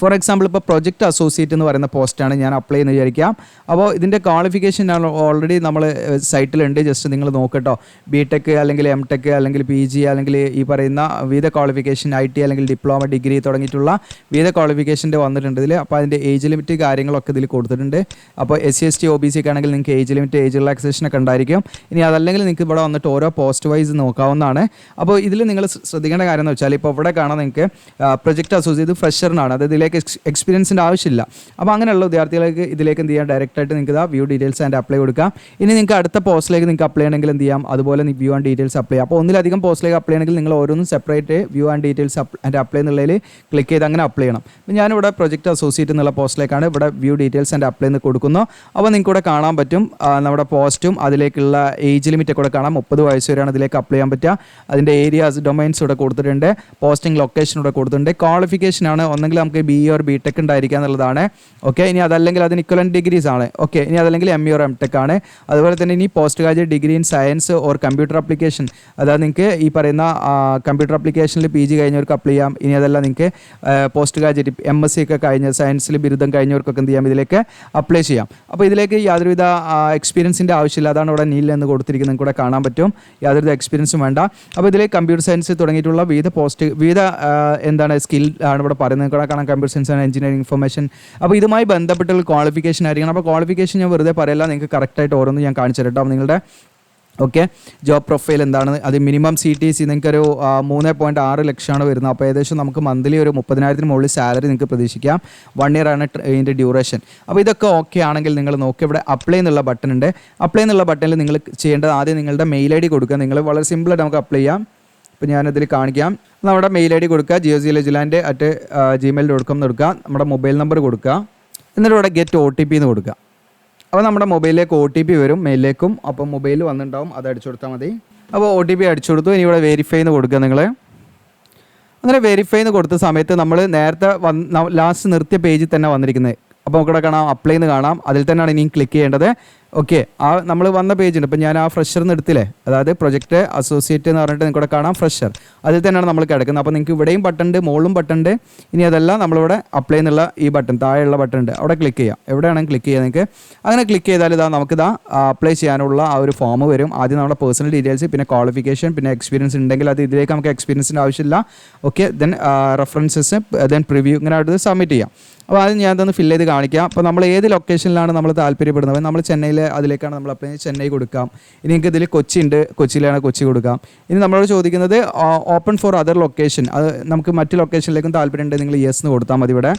ഫോർ എക്സാമ്പിൾ ഇപ്പോൾ പ്രൊജക്റ്റ് അസോസിയേറ്റ് എന്ന് പറയുന്ന പോസ്റ്റാണ് ഞാൻ അപ്ലൈ ചെയ്യുന്നത് വിചാരിക്കാം. അപ്പോൾ ഇതിൻ്റെ ക്വാളിഫിക്കേഷൻ ഓൾറെഡി നമ്മൾ സൈറ്റിലുണ്ട്, ജസ്റ്റ് നിങ്ങൾ നോക്കട്ടോ. BTech അല്ലെങ്കിൽ MTech അല്ലെങ്കിൽ PG അല്ലെങ്കിൽ ഈ പറയുന്ന വിവിധ ക്വാളിഫിക്കേഷൻ IT അല്ലെങ്കിൽ ഡിപ്ലോമ ഡിഗ്രി തുടങ്ങിയിട്ടുള്ള വിവിധ ക്വാളിഫിക്കേഷൻ്റെ വന്നിട്ടുണ്ട് ഇതിൽ. അപ്പോൾ അതിൻ്റെ ഏജ് ലിമിറ്റ് കാര്യങ്ങളൊക്കെ ഇതിൽ കൊടുത്തിട്ടുണ്ട്. അപ്പോൾ SC ST OBC ഒക്കെ ആണെങ്കിൽ നിങ്ങൾക്ക് ഏജ് ലിമിറ്റ് ഏജ് റിലാക്സേഷൻ ഒക്കെ ഉണ്ടായിരിക്കും. ഇനി അതല്ലെങ്കിൽ നിങ്ങൾക്ക് ഇവിടെ വന്നിട്ട് ഓരോ പോസ്റ്റ് വൈസ് നോക്കാവുന്നതാണ്. അപ്പോൾ ഇതിൽ നിങ്ങൾ ശ്രദ്ധിക്കേണ്ട കാര്യം എന്ന് വെച്ചാൽ ഇപ്പോൾ ഇവിടെ കാണാൻ നിങ്ങൾക്ക് പ്രൊജക്റ്റ് അസോസിയേറ്റ് ഫ്രഷറിനാണ്, അതായത് ഇതിലേക്ക് എക്സ്പീരിയൻസിൻ്റെ ആവശ്യമില്ല. അപ്പോൾ അങ്ങനെയുള്ള വിദ്യാർത്ഥികൾക്ക് ഇതിലേക്ക് എന്ത് ചെയ്യാം, ഡയറക്റ്റായിട്ട് നിങ്ങൾക്ക് വ്യൂ ഡീറ്റെയിൽസ് ആൻഡ് അപ്ലൈ കൊടുക്കാം. ഇനി നിങ്ങൾക്ക് അടുത്ത പോസ്റ്റിലേക്ക് നിങ്ങൾക്ക് അപ്ലൈ ചെയ്യണമെങ്കിൽ എന്ത് ചെയ്യാം, അതുപോലെ വ്യൂ ആൻഡ് ഡീറ്റെയിൽസ് അപ്ലൈ ചെയ്യാം. അപ്പോൾ ഒന്നിലധികം പോസ്റ്റിലേക്ക് അപ്ലൈ ചെയ്യണമെങ്കിൽ നിങ്ങൾ ഓരോന്നും separate view and details and apply എന്നുള്ളതിൽ ക്ലിക്ക് ചെയ്ത് അങ്ങനെ അപ്ലൈ ചെയ്യണം. അപ്പോൾ ഞാനിവിടെ പ്രൊജക്റ്റ് അസോസിയേറ്റ് എന്നുള്ള പോസ്റ്റിലേക്കാണ് ഇവിടെ വ്യൂ ഡീറ്റെയിൽസ് ആൻഡ് അപ്ലൈ എന്ന് കൊടുക്കുന്നു. അപ്പോൾ നിങ്ങൾക്ക് ഇവിടെ കാണാൻ പറ്റും നമ്മുടെ പോസ്റ്റും അതിലേക്കുള്ള ഏജ് ലിമിറ്റ് ഒക്കെ ഇവിടെ കാണാം. 30 വയസ്സ് വരെയാണ് ഇതിലേക്ക് അപ്ലൈ ചെയ്യാൻ പറ്റുക. അതിൻ്റെ ഏരിയാസ് ഡൊമൈൻസ് ഇവിടെ കൊടുത്തിട്ടുണ്ട്, പോസ്റ്റിംഗ് ലൊക്കേഷൻ ഇവിടെ കൊടുത്തിട്ടുണ്ട്. ക്വാളിഫിക്കേഷനാണ് ഒന്നെങ്കിൽ നമുക്ക് BE or BTech ഉണ്ടായിരിക്കുക എന്നുള്ളതാണ്. ഓക്കെ, ഇനി അതല്ലെങ്കിൽ അതിന് ഇക്വലൻറ്റ് ഡിഗ്രീസ് ആണ്. ഓക്കെ, ഇനി അതല്ലെങ്കിൽ ME or MTech ആണ്. അതുപോലെ തന്നെ ഇനി post graduate degree in science or computer application, അതായത് നിങ്ങൾക്ക് ഈ പറയുന്ന കമ്പ്യൂട്ടർ ആപ്ലിക്കേഷനിൽ PG കഴിഞ്ഞവർക്ക് അപ്ലൈ ചെയ്യാം. ഇനി അതല്ല നിങ്ങൾക്ക് പോസ്റ്റ് ഗ്രാജുവേറ്റ് MSc ഒക്കെ കഴിഞ്ഞ സയൻസിൽ ബിരുദം കഴിഞ്ഞവർക്കൊക്കെ എന്ത് ചെയ്യാം, ഇതിലേക്ക് അപ്ലൈ ചെയ്യാം. അപ്പോൾ ഇതിലേക്ക് യാതൊരുവിധ എക്സ്പീരിയൻസിൻ്റെ ആവശ്യമില്ല. അതാണ് ഇവിടെ നീൽ എന്ന് കൊടുത്തിരിക്കുന്നത്, നിങ്ങൾക്ക് ഇവിടെ കാണാൻ പറ്റും. യാതൊരുവിധ എക്സ്പീരിയൻസും വേണ്ട. അപ്പോൾ ഇതിലേക്ക് കമ്പ്യൂട്ടർ സയൻസ് തുടങ്ങിയിട്ടുള്ള വിവിധ എന്താണ് സ്കിൽ ആണ് ഇവിടെ പറയുന്നത്. ഇവിടെ കാണാൻ computer science and engineering information. അപ്പോൾ ഇതുമായി ബന്ധപ്പെട്ടുള്ള ക്വാളിഫിക്കേഷൻ ആയിരിക്കണം. അപ്പോൾ ക്വാളിഫിക്കേഷൻ ഞാൻ വെറുതെ പറയില്ല, നിങ്ങൾക്ക് കറക്റ്റായിട്ട് ഓരോന്നും ഞാൻ കാണിച്ചു തരട്ടോ. അപ്പോൾ നിങ്ങളുടെ ജോബ് പ്രൊഫൈൽ എന്താണ്, അത് മിനിമം CTC നിങ്ങൾക്കൊരു 3.6 ലക്ഷമാണ് വരുന്നത്. അപ്പോൾ ഏകദേശം നമുക്ക് മന്ത്ലി ഒരു 30,000 മുകളിൽ സാലറി നിങ്ങൾക്ക് പ്രതീക്ഷിക്കാം. 1 year ആണ് ഇതിൻ്റെ ഡ്യൂറേഷൻ. അപ്പോൾ ഇതൊക്കെ ഓക്കെ ആണെങ്കിൽ നിങ്ങൾ നോക്കി ഇവിടെ അപ്ലൈ എന്നുള്ള ബട്ടൺ ഉണ്ട്. അപ്ലൈ എന്നുള്ള ബട്ടണിൽ നിങ്ങൾ ചെയ്യേണ്ടത് ആദ്യം നിങ്ങളുടെ മെയിൽ ID കൊടുക്കുക. നിങ്ങൾ വളരെ സിമ്പിളായിട്ട് നമുക്ക് അപ്ലൈ ചെയ്യാം. ഇപ്പോൾ ഞാനതിൽ കാണിക്കാം. നമ്മുടെ മെയിൽ ID കൊടുക്കുക, giocilagilante@gmail.com എന്ന് കൊടുക്കുക. നമ്മുടെ മൊബൈൽ നമ്പർ കൊടുക്കുക. എന്നിട്ട് ഇവിടെ ഗെറ്റ് OTP എന്ന് കൊടുക്കുക. അപ്പോൾ നമ്മുടെ മൊബൈലിലേക്ക് OTP വരും മെയിലിലേക്കും. അപ്പോൾ മൊബൈൽ വന്നിട്ടുണ്ടാവും, അത് അടിച്ചു കൊടുത്താൽ മതി. അപ്പോൾ OTP അടിച്ചു കൊടുത്തു. ഇനി ഇവിടെ വെരിഫൈ എന്ന് കൊടുക്കുക നിങ്ങൾ. അങ്ങനെ വെരിഫൈ എന്ന് കൊടുത്ത സമയത്ത് നമ്മൾ നേരത്തെ ലാസ്റ്റ് നിർത്തിയ പേജിൽ തന്നെ വന്നിരിക്കുന്നത്. അപ്പോൾ നമുക്കിവിടെ കാണാം അപ്ലൈ എന്ന് കാണാം. അതിൽ തന്നെയാണ് ഇനിയും ക്ലിക്ക് ചെയ്യേണ്ടത്. ഓക്കെ, ആ നമ്മൾ വന്ന പേജുണ്ട്. ഇപ്പോൾ ഞാൻ ആ ഫ്രഷർ എന്ന് എടുത്തില്ലേ, അതായത് പ്രൊജക്റ്റ് അസോസിയേറ്റ് എന്ന് പറഞ്ഞിട്ട് നിങ്ങൾക്ക് ഇവിടെ കാണാം ഫ്രഷർ. അതിൽ തന്നെയാണ് നമ്മൾ കിടക്കുന്നത്. അപ്പോൾ നിങ്ങൾക്ക് ഇവിടെയും ബട്ടൺ ഉണ്ട്, മുകളിലും ബട്ടൺ ഉണ്ട്. ഇനി അതല്ല നമ്മളിവിടെ അപ്ലൈ എന്നുള്ള ഈ ബട്ടൺ താഴെയുള്ള ബട്ടൺ ഉണ്ട്, അവിടെ ക്ലിക്ക് ചെയ്യാം. എവിടെയാണെങ്കിൽ ക്ലിക്ക് ചെയ്യാം നിങ്ങൾക്ക്. അങ്ങനെ ക്ലിക്ക് ചെയ്താൽ നമുക്കിതാ അപ്ലൈ ചെയ്യാനുള്ള ആ ഒരു ഫോം വരും. ആദ്യം നമ്മുടെ പേഴ്സണൽ ഡീറ്റെയിൽസ്, പിന്നെ ക്വാളിഫിക്കേഷൻ, പിന്നെ എക്സ്പീരിയൻസ് ഉണ്ടെങ്കിൽ അത് ഇതിലേക്ക് നമുക്ക് എക്സ്പീരിയൻസിൻ്റെ ആവശ്യമില്ല. Okay, then references, then preview, ഇങ്ങനെ അടുത്ത് സബ്മിറ്റ് ചെയ്യാം. അപ്പോൾ ആദ്യം ഞാൻ ഇതൊന്ന് ഫില്ല് ചെയ്ത് കാണിക്കാം. അപ്പോൾ നമ്മൾ ഏത് ലൊക്കേഷനിലാണ് നമ്മൾ താല്പര്യപ്പെടുന്നത്, നമ്മൾ ചെന്നൈയിൽ അതിലേക്കാണ് നമ്മൾ അപ്ലൈ ചെയ്യുന്നത്, ചെന്നൈ കൊടുക്കാം. ഇനി നിങ്ങൾക്ക് ഇതിൽ കൊച്ചി ഉണ്ട്, കൊച്ചിയിലാണ് കൊച്ചി കൊടുക്കാം. ഇനി നമ്മളോട് ചോദിക്കുന്നത് ഓപ്പൺ ഫോർ അതർ ലൊക്കേഷൻ, അത് നമുക്ക് മറ്റ് ലൊക്കേഷനിലേക്കും താല്പര്യം ഉണ്ടെങ്കിൽ നിങ്ങൾ യെസ് എന്ന് കൊടുത്താൽ മതി ഇവിടെ.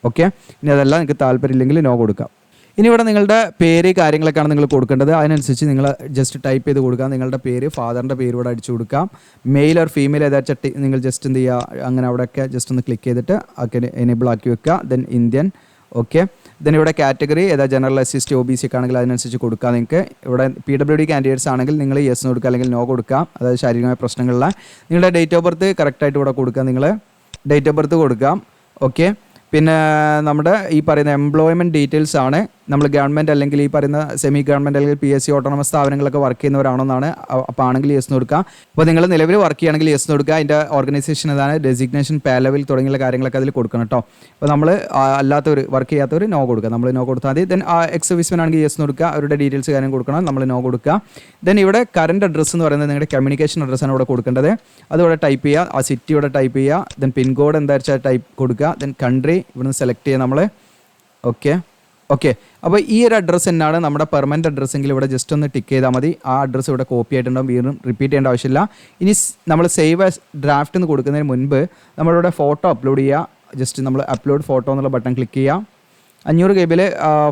ഓക്കെ, ഇനി അതല്ല നിങ്ങൾക്ക് താല്പര്യമില്ലെങ്കിൽ നോ കൊടുക്കാം. ഇനി ഇവിടെ നിങ്ങളുടെ പേര് കാര്യങ്ങളൊക്കെയാണ് നിങ്ങൾ കൊടുക്കേണ്ടത്. അതിനനുസരിച്ച് നിങ്ങൾ ജസ്റ്റ് ടൈപ്പ് ചെയ്ത് കൊടുക്കുക. നിങ്ങളുടെ പേര്, ഫാദറിൻ്റെ പേര് ഇവിടെ അടിച്ചു കൊടുക്കാം. മെയിൽ ഓർ ഫീമെയിൽ ഏതാ നിങ്ങൾ ജസ്റ്റ് എന്ത് ചെയ്യുക, അങ്ങനെ അവിടെയൊക്കെ ജസ്റ്റ് ഒന്ന് ക്ലിക്ക് ചെയ്തിട്ട് ഒക്കെ എനേബിൾ ആക്കി വെക്കുക. Then Indian. ഓക്കെ, ദെൻ ഇവിടെ കാറ്റഗറി ഏതാ, general assist O B C ഒക്കെ ആണെങ്കിൽ അതിനനുസരിച്ച് കൊടുക്കുക. നിങ്ങൾക്ക് ഇവിടെ PWD കാൻഡിഡേറ്റ്സ് ആണെങ്കിൽ നിങ്ങൾ യെസ് കൊടുക്കുക അല്ലെങ്കിൽ നോ കൊടുക്കുക, അതായത് ശാരീരികമായ പ്രശ്നങ്ങളില്ല. നിങ്ങളുടെ ഡേറ്റ് ഓഫ് ബർത്ത് കറക്റ്റായിട്ട് ഇവിടെ കൊടുക്കുക. നിങ്ങൾ ഡേറ്റ് ഓഫ് ബർത്ത് കൊടുക്കാം. ഓക്കെ, പിന്നെ നമ്മുടെ ഈ പറയുന്ന എംപ്ലോയ്മെൻറ്റ് ഡീറ്റെയിൽസ് ആണ്. നമ്മൾ ഗവൺമെൻറ് അല്ലെങ്കിൽ ഈ പറയുന്ന സെമി ഗവൺമെൻറ് അല്ലെങ്കിൽ PSC ഓട്ടോണമസ് സ്ഥാപനങ്ങളൊക്കെ വർക്ക് ചെയ്യുന്നവരാണെന്നാണ്. അപ്പോൾ ആണെങ്കിൽ യെസ് കൊടുക്കുക. അപ്പോൾ നിങ്ങൾ നിലവിൽ വർക്ക് ചെയ്യുകയാണെങ്കിൽ യെസ് കൊടുക്കുക. അതിൻ്റെ ഓർഗനൈസേഷൻ ഏതാണ്, ഡെസിഗ്നേഷൻ, പേ ലെവൽ തുടങ്ങിയുള്ള കാര്യങ്ങളൊക്കെ അതിൽ കൊടുക്കണം കേട്ടോ. അപ്പോൾ നമ്മൾ അല്ലാത്തവർ, വർക്ക് ചെയ്യാത്തവർ നോ കൊടുക്കുക. നമ്മൾ നോ കൊടുത്താൽ മതി. ദെൻ എക്സ് സർവീസ്മെൻ ആണെങ്കിൽ യെസ് കൊടുക്കുക. അവരുടെ ഡീറ്റെയിൽസ് കാര്യം കൊടുക്കണം, നമ്മൾ നോ കൊടുക്കുക. ദെൻ ഇവിടെ കറണ്ട് അഡ്രസ്സ് എന്ന് പറയുന്നത് നിങ്ങളുടെ കമ്മ്യൂണിക്കേഷൻ അഡ്രസ്സാണ് ഇവിടെ കൊടുക്കേണ്ടത്. അതിവിടെ ടൈപ്പ് ചെയ്യുക. ആ സിറ്റി ഇവിടെ ടൈപ്പ് ചെയ്യുക. ദെൻ പിൻകോഡ് എന്താ വെച്ചാൽ ടൈപ്പ് കൊടുക്കുക. ദെൻ കൺട്രി ഇവിടുന്ന് സെലക്ട് ചെയ്യുക നമ്മൾ. ഓക്കെ, അപ്പോൾ ഈ ഒരു അഡ്രസ്സ് തന്നെയാണ് നമ്മുടെ പെർമനൻറ്റ് അഡ്രസ്സെങ്കിൽ ഇവിടെ ജസ്റ്റ് ഒന്ന് ടിക്ക് ചെയ്താൽ മതി. ആ അഡ്രസ്സ് ഇവിടെ കോപ്പി ആയിട്ടുണ്ടാവും, വീണ്ടും റിപ്പീറ്റ് ചെയ്യേണ്ട ആവശ്യമില്ല. ഇനി നമ്മൾ സേവ് ആസ് ഡ്രാഫ്റ്റ് എന്ന് കൊടുക്കുന്നതിന് മുൻപ് നമ്മളിവിടെ ഫോട്ടോ അപ്ലോഡ് ചെയ്യുക. ജസ്റ്റ് നമ്മൾ അപ്ലോഡ് ഫോട്ടോ എന്നുള്ള ബട്ടൺ ക്ലിക്ക് ചെയ്യുക. 500 KB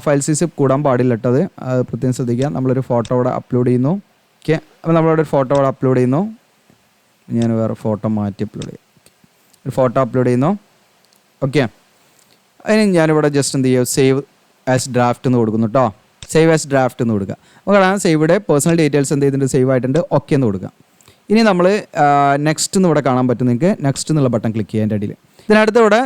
ഫയൽ സൈസ് കൂടാൻ പാടില്ല കേട്ടത്, പ്രത്യേകം ശ്രദ്ധിക്കുക. നമ്മളൊരു ഫോട്ടോ ഇവിടെ അപ്ലോഡ് ചെയ്യുന്നു. ഓക്കെ, അപ്പോൾ നമ്മളിവിടെ ഒരു ഫോട്ടോ ഇവിടെ അപ്ലോഡ് ചെയ്യുന്നു. ഞാൻ വേറെ ഫോട്ടോ മാറ്റി അപ്ലോഡ് ചെയ്യാം. ഒരു ഫോട്ടോ അപ്ലോഡ് ചെയ്യുന്നു. ഓക്കെ, അതിന് ഞാനിവിടെ ജസ്റ്റ് എന്ത് ചെയ്യുക, സേവ് ആസ് ഡ്രാഫ്റ്റ് എന്ന് കൊടുക്കുന്നു കേട്ടോ. സേവ് ആസ് ഡ്രാഫ്റ്റ് എന്ന് കൊടുക്കുക. അപ്പോൾ കാണാൻ സേവിടെ പേഴ്സണൽ ഡീറ്റെയിൽസ് എന്ത് ചെയ്തിട്ടുണ്ട്, സേവ് ആയിട്ടുണ്ട്. ഓക്കെ എന്ന് കൊടുക്കുക. ഇനി നമ്മൾ നെക്സ്റ്റ് എന്ന് ഇവിടെ കാണാൻ പറ്റും നിങ്ങൾക്ക്. നെക്സ്റ്റ് എന്നുള്ള ബട്ടൺ ക്ലിക്ക് ചെയ്യാൻ അടിയിൽ. ഇതിനടുത്ത് ഇവിടെ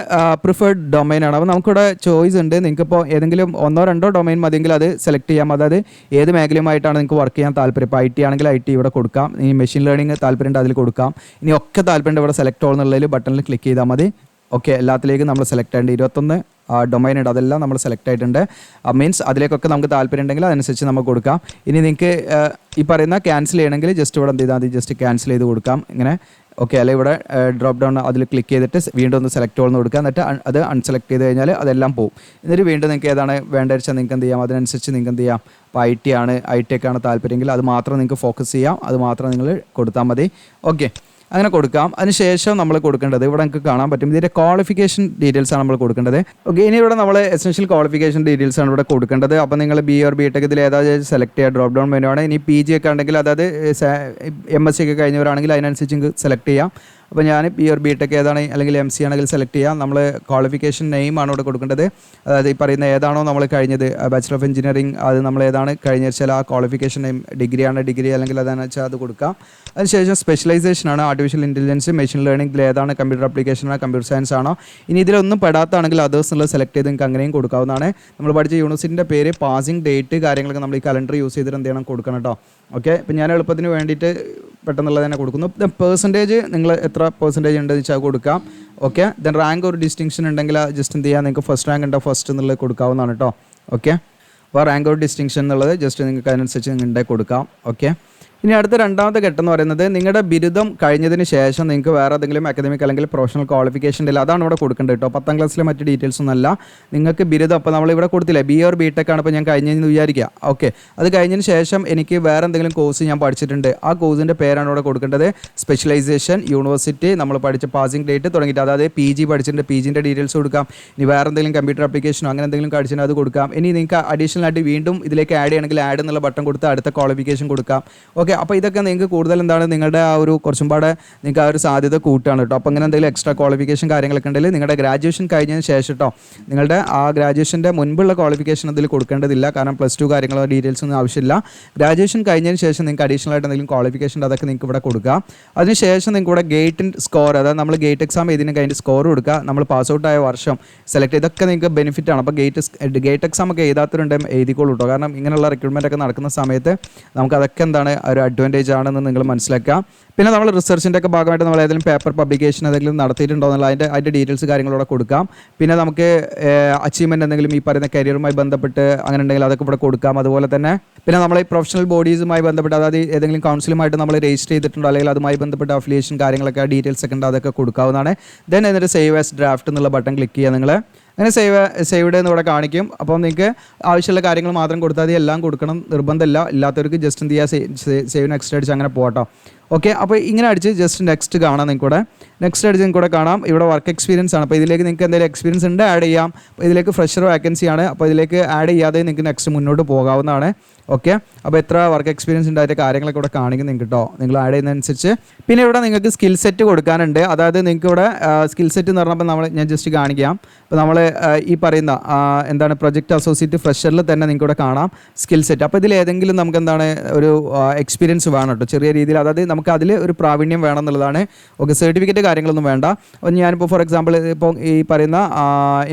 പ്രിഫേർഡ് ഡൊമൈൻ ആണ്. അപ്പോൾ നമുക്കിവിടെ ചോയ്സ് ഉണ്ട്. നിങ്ങൾക്കിപ്പോൾ ഏതെങ്കിലും 1-2 ഡൊമൈൻ മതിയെങ്കിൽ അത് സെലക്ട് ചെയ്യാം. അതായത് ഏത് മേഖലയുമായിട്ടാണ് നിങ്ങൾക്ക് വർക്ക് ചെയ്യാൻ താല്പര്യം. ഇപ്പോൾ IT ആണെങ്കിൽ IT ഇവിടെ കൊടുക്കാം. ഇനി മെഷീൻ ലേണിംഗ് താല്പര്യമുണ്ട് അതിൽ കൊടുക്കാം. ഇനി ഒക്കെ താല്പര്യമുണ്ട് ഇവിടെ സെലക്ട് ഓൾ എന്നുള്ളതിൽ ബട്ടണിൽ ക്ലിക്ക് ചെയ്താൽ മതി. ഓക്കെ, എല്ലാത്തിലേക്കും നമ്മൾ സെലക്ട് ആയിട്ടുണ്ട്. 21 ഡൊമൈൻ ഉണ്ട്, അതെല്ലാം നമ്മൾ സെലക്ട് ആയിട്ടുണ്ട്. മീൻസ് അതിലേക്കൊക്കെ നമുക്ക് താല്പര്യം ഉണ്ടെങ്കിൽ അതനുസരിച്ച് നമുക്ക് കൊടുക്കാം. ഇനി നിങ്ങൾക്ക് ഈ പറയുന്ന ക്യാൻസൽ ചെയ്യണമെങ്കിൽ ജസ്റ്റ് ഇവിടെ എന്ത് ചെയ്താൽ മതി, ജസ്റ്റ് ക്യാൻസൽ ചെയ്ത് കൊടുക്കാം ഇങ്ങനെ. ഓക്കെ, അല്ലെങ്കിൽ ഇവിടെ ഡ്രോപ്പ് ഡൗൺ അതിൽ ക്ലിക്ക് ചെയ്തിട്ട് വീണ്ടും ഒന്ന് സെലക്ട് ഓൾന്ന് കൊടുക്കുക. എന്നിട്ട് അത് അൺസെലക്ട് ചെയ്ത് കഴിഞ്ഞാൽ അതെല്ലാം പോകും. എന്നിട്ട് വീണ്ടും നിങ്ങൾക്ക് ഏതാണ് വേണ്ടത് വെച്ചാൽ നിങ്ങൾക്ക് എന്ത് ചെയ്യാം, അതിനനുസരിച്ച് നിങ്ങൾക്ക് എന്ത് ചെയ്യാം. ഇപ്പോൾ IT ഒക്കെ ആണ് താല്പര്യമെങ്കിൽ അത് മാത്രം നിങ്ങൾക്ക് ഫോക്കസ് ചെയ്യാം, അത് മാത്രം നിങ്ങൾ കൊടുത്താൽ മതി. ഓക്കെ, അങ്ങനെ കൊടുക്കാം. അതിനുശേഷം നമ്മൾ കൊടുക്കേണ്ടത് ഇവിടെ നമുക്ക് കാണാൻ പറ്റും, ഇതിൻ്റെ ക്വാളിഫിക്കേഷൻ ഡീറ്റെയിൽസ് ആണ് നമ്മൾ കൊടുക്കേണ്ടത്. ഓക്കെ, ഇനി ഇവിടെ നമ്മൾ എസെൻഷ്യൽ ക്വാളിഫിക്കേഷൻ ഡീറ്റെയിൽസ് ആണ് ഇവിടെ കൊടുക്കേണ്ടത്. അപ്പോൾ നിങ്ങൾ BA or BTech ഇതിൽ ഏതായാലും സെലക്ട് ചെയ്യുക. ഡ്രോപ്പ് ഡൗൺ മെനു ആണ്. ഇനി PG ഒക്കെ ഉണ്ടെങ്കിൽ, അതായത് MSc ഒക്കെ കഴിഞ്ഞവരാണെങ്കിൽ അതിനനുസരിച്ച് നിങ്ങൾക്ക് സെലക്ട് ചെയ്യാം. അപ്പോൾ ഞാൻ BA or BTech ഏതാണ് അല്ലെങ്കിൽ MC ആണെങ്കിൽ സെലക്ട് ചെയ്യാം. നമ്മൾ ക്വാളിഫിക്കേഷൻ നെയിം ആണ് ഇവിടെ കൊടുക്കേണ്ടത്. അതായത് ഈ പറയുന്ന ഏതാണോ നമ്മൾ കഴിഞ്ഞത്, ബാച്ചിലർ ഓഫ് എഞ്ചിനീയറിംഗ്, അത് നമ്മൾ ഏതാണ് കഴിഞ്ഞ വെച്ചാൽ ആ ക്വാളിഫിക്കേഷൻ നെയിം ഡിഗ്രി ആണ്, ഡിഗ്രി അല്ലെങ്കിൽ അതാണെന്ന് വെച്ചാൽ അത് കൊടുക്കാം. അതിനുശേഷം സ്പെഷ്യലൈസേഷൻ ആണ്, ആർട്ടിഫിഷ്യൽ ഇൻ്റലിജൻസ്, മെഷീൻ ലേണിംഗിൽ ഏതാണ്, കമ്പ്യൂട്ടർ ആപ്ലിക്കേഷൻ ആണോ, കമ്പ്യൂട്ടർ സയൻസ് ആണോ. ഇനി ഇതിലൊന്നും പെടാത്താണെങ്കിൽ അതേഴ്സ് എന്നുള്ളത് സെലക്ട് ചെയ്ത് നിങ്ങൾക്ക് അങ്ങനെയും കൊടുക്കാവുന്നതാണ്. നമ്മൾ പഠിച്ച യൂണിവേഴ്സിറ്റിൻ്റെ പേര്, പാസിംഗ് ഡേറ്റ് കാര്യങ്ങളൊക്കെ നമ്മൾ ഈ കലണ്ടർ യൂസ് ചെയ്തിട്ട് എന്ത് ചെയ്യണം, കൊടുക്കണം കേട്ടോ. ഓക്കെ, ഇപ്പം ഞാൻ എളുപ്പത്തിന് വേണ്ടിയിട്ട് പെട്ടെന്നുള്ളത് തന്നെ കൊടുക്കുന്നു. പെർസെൻറ്റേജ് നിങ്ങൾ എത്ര പെർസെൻറ്റേജ് ഉണ്ടെന്ന് വെച്ചാൽ കൊടുക്കാം. ഓക്കെ, ദെൻ റാങ്ക് ഒരു ഡിസ്റ്റിങ്ഷൻ ഉണ്ടെങ്കിൽ ജസ്റ്റ് എന്ത് ചെയ്യാം, നിങ്ങൾക്ക് ഫസ്റ്റ് റാങ്ക് ഉണ്ടോ ഫസ്റ്റ് എന്നുള്ളത് കൊടുക്കാവുന്നതാണ് കേട്ടോ. ഓക്കെ, അപ്പോൾ റാങ്ക് ഒരു ഡിസ്റ്റിങ്ഷൻ എന്നുള്ളത് ജസ്റ്റ് നിങ്ങൾക്ക് അതിനനുസരിച്ച് നിങ്ങൾക്ക് കൊടുക്കാം. ഓക്കെ, ഇനി അടുത്ത രണ്ടാമത്തെ ഘട്ടം എന്ന് പറയുന്നത് നിങ്ങളുടെ ബിരുദം കഴിഞ്ഞതിന് ശേഷം നിങ്ങൾക്ക് വേറെ ഏതെങ്കിലും അക്കാദമിക് അല്ലെങ്കിൽ പ്രൊഫഷണൽ ക്വാളിഫിക്കേഷൻ ഉണ്ടെങ്കിൽ അതാണ് ഇവിടെ കൊടുക്കേണ്ടത് കേട്ടോ. 10ാം ക്ലാസ്സിലെ മറ്റ് ഡീറ്റെയിൽസ് ഒന്നല്ല. നിങ്ങൾക്ക് ബിരുദം അപ്പോൾ നമ്മളിവിടെ കൊടുത്തില്ലേ, BA or BTech ആണ് ഇപ്പോൾ ഞാൻ കഴിഞ്ഞതെന്ന് വിചാരിക്കുക. ഓക്കെ, അത് കഴിഞ്ഞതിന് ശേഷം എനിക്ക് വേറെ എന്തെങ്കിലും കോഴ്സ് ഞാൻ പഠിച്ചിട്ടുണ്ട്, ആ കോഴ്സിൻ്റെ പേരാണ് ഇവിടെ കൊടുക്കേണ്ടത്. സ്പെഷ്യലൈസേഷൻ, യൂണിവേഴ്സിറ്റി, നമ്മൾ പഠിച്ച പാസിംഗ് ഡേറ്റ് തുടങ്ങിയിട്ട്, അതായത് PG പഠിച്ചിട്ടുണ്ട്, PGൻ്റെ ഡീറ്റെയിൽസ് കൊടുക്കാം. ഇനി വേറെ എന്തെങ്കിലും കമ്പ്യൂട്ടർ ആപ്ലിക്കേഷനോ അങ്ങനെ എന്തെങ്കിലും പഠിച്ചിട്ടുണ്ട് അത് കൊടുക്കാം. ഇനി നിങ്ങൾക്ക് അഡീഷണൽ ആയിട്ട് വീണ്ടും ഇതിലേക്ക് ആഡ് ചെയ്യണമെങ്കിൽ ആഡ് എന്നുള്ള ബട്ടൺ കൊടുത്ത് അടുത്ത ക്വാളിഫിക്കേഷൻ കൊടുക്കാം. ഓക്കെ, ഓക്കെ, അപ്പോൾ ഇതൊക്കെ നിങ്ങൾക്ക് കൂടുതൽ എന്താണ് നിങ്ങളുടെ ആ ഒരു കുറച്ചും പാടെ നിങ്ങൾക്ക് ആ ഒരു സാധ്യത കൂട്ടുകയാണ് കേട്ടോ. അപ്പോൾ അങ്ങനെ എന്തെങ്കിലും എക്സ്ട്രാ ക്വാളിഫിക്കേഷൻ കാര്യങ്ങളൊക്കെ ഉണ്ടെങ്കിൽ നിങ്ങളുടെ ഗ്രാജുവേഷൻ കഴിഞ്ഞതിന് ശേഷം കേട്ടോ, നിങ്ങളുടെ ആ ഗ്രാജുവേഷൻ്റെ മുൻപുള്ള ക്വാളിഫിക്കേഷൻ അതിൽ കൊടുക്കേണ്ടതില്ല. കാരണം +2 കാര്യങ്ങളോ ഡീറ്റെയിൽസ് ഒന്നും ആവശ്യമില്ല. ഗ്രാജുവേഷൻ കഴിഞ്ഞതിന് ശേഷം നിങ്ങൾക്ക് അഡീഷണൽ ആയിട്ട് എന്തെങ്കിലും ക്വാളിഫിക്കേഷൻ അതൊക്കെ നിങ്ങൾക്ക് ഇവിടെ കൊടുക്കുക. അതിനുശേഷം നിങ്ങൾക്ക് ഇവിടെ ഗേറ്റ് സ്കോർ, അതായത് നമ്മൾ ഗേറ്റ് എക്സാം എഴുതിന് കഴിഞ്ഞിട്ട് സ്കോർ കൊടുക്കുക, നമ്മൾ പാസ് ഔട്ട് ആയ വർഷം സെലക്ട്, ഇതൊക്കെ നിങ്ങൾക്ക് ബെനിഫിറ്റ് ആണ്. അപ്പോൾ ഗേറ്റ് എക്സാം ഒക്കെ എഴുതാത്തവരുണ്ടെങ്കിൽ എഴുതിക്കോളൂ കേട്ടോ. കാരണം ഇങ്ങനെയുള്ള റിക്രൂട്ട്മെൻ്റ് ഒക്കെ നടക്കുന്ന സമയത്ത് നമുക്ക് അതൊക്കെ എന്താണ് ഒരു അഡ്വാൻറ്റേജ് ആണെന്ന് നിങ്ങൾ മനസ്സിലാക്കുക. പിന്നെ നമ്മൾ റിസർച്ചിൻ്റെ ഒക്കെ ഭാഗമായിട്ട് നമ്മൾ ഏതെങ്കിലും പേപ്പർ പബ്ലിക്കേഷൻ ഏതെങ്കിലും നടത്തിയിട്ടുണ്ടോ എന്നുള്ള അതിൻ്റെ ഡീറ്റെയിൽസ് കാര്യങ്ങളോടെ കൊടുക്കാം. പിന്നെ നമുക്ക് അച്ചീവ്മെൻറ്റ് എന്തെങ്കിലും ഈ പറയുന്ന കരിയറുമായി ബന്ധപ്പെട്ട് അങ്ങനെ ഉണ്ടെങ്കിൽ അതൊക്കെ ഇവിടെ കൊടുക്കാം. അതുപോലെ തന്നെ പിന്നെ നമ്മൾ ഈ പ്രൊഫഷണൽ ബോഡീസുമായി ബന്ധപ്പെട്ട്, അതായത് ഏതെങ്കിലും കൗൺസിലുമായിട്ട് നമ്മൾ രജിസ്റ്റർ ചെയ്തിട്ടുണ്ടോ അല്ലെങ്കിൽ അതുമായി ബന്ധപ്പെട്ട അഫിലിയേഷൻ കാര്യങ്ങളൊക്കെ ഡീറ്റെയിൽസ് ഒക്കെ ഉണ്ട്, അതൊക്കെ കൊടുക്കാവുന്നതാണ്. ദെൻ എന്നിട്ട് സേവ് ആസ് ഡ്രാഫ്റ്റ് എന്നുള്ള ബട്ടൺ ക്ലിക്ക് ചെയ്യുക. നിങ്ങൾ അങ്ങനെ സേവ്ഡ് എന്ന് ഇവിടെ കാണിക്കും. അപ്പോൾ നിങ്ങൾക്ക് ആവശ്യമുള്ള കാര്യങ്ങൾ മാത്രം കൊടുത്താൽ മതി, എല്ലാം കൊടുക്കണം നിർബന്ധമില്ല. ഇല്ലാത്തവർക്ക് ജസ്റ്റ് എന്ത് ചെയ്യുക, സേവ് നെക്സ്റ്റ് അടിച്ച് അങ്ങനെ പോകട്ടോ. ഓക്കെ, അപ്പോൾ ഇങ്ങനെ അടിച്ച് ജസ്റ്റ് നെക്സ്റ്റ് കാണാം. നിങ്ങൾക്കൂടെ നെക്സ്റ്റ് അടിച്ച് നിങ്ങൾക്കൂടെ കാണാം. ഇവിടെ വർക്ക് എക്സ്പീരിയൻസ് ആണ്. അപ്പോൾ ഇതിലേക്ക് നിങ്ങൾക്ക് എന്തെങ്കിലും എക്സ്പീരിയൻസ് ഉണ്ട് ആഡ് ചെയ്യാം. അപ്പോൾ ഇതിലേക്ക് ഫ്രഷർ വാക്കൻസി ആണ്. അപ്പോൾ ഇതിലേക്ക് ആഡ് ചെയ്യാതെ നിങ്ങൾക്ക് നെക്സ്റ്റ് മുന്നോട്ട് പോകാവുന്നതാണ്. ഓക്കെ, അപ്പോൾ എത്ര വർക്ക് എക്സ്പീരിയൻസ് ഉണ്ട് അതിൻ്റെ കാര്യങ്ങളൊക്കെ ഇവിടെ കാണിക്കും നിങ്ങൾക്ക് കേട്ടോ, നിങ്ങൾ ആഡ് ചെയ്യുന്നതനുസരിച്ച്. പിന്നെ ഇവിടെ നിങ്ങൾക്ക് സ്കിൽ സെറ്റ് കൊടുക്കാനുണ്ട്. അതായത് നിങ്ങൾക്ക് ഇവിടെ സ്കിൽ സെറ്റ് എന്ന് പറഞ്ഞപ്പോൾ ഞാൻ ജസ്റ്റ് കാണിക്കാം. അപ്പോൾ നമ്മൾ ഈ പറയുന്ന എന്താണ് പ്രൊജക്റ്റ് അസോസിയേറ്റ് ഫ്രഷറിൽ തന്നെ നിങ്ങൾക്ക് ഇവിടെ കാണാം സ്കിൽ സെറ്റ്. അപ്പോൾ ഇതിൽ ഏതെങ്കിലും നമുക്ക് എന്താണ് ഒരു എക്സ്പീരിയൻസ് വേണം കേട്ടോ, ചെറിയ രീതിയിൽ. അതായത് നമുക്ക് അതിൽ ഒരു പ്രാവീണ്യം വേണം എന്നുള്ളതാണ്. ഓക്കെ, സർട്ടിഫിക്കറ്റ് കാര്യങ്ങളൊന്നും വേണ്ട. അപ്പോൾ ഞാനിപ്പോൾ ഫോർ എക്സാമ്പിൾ ഇപ്പോൾ ഈ പറയുന്ന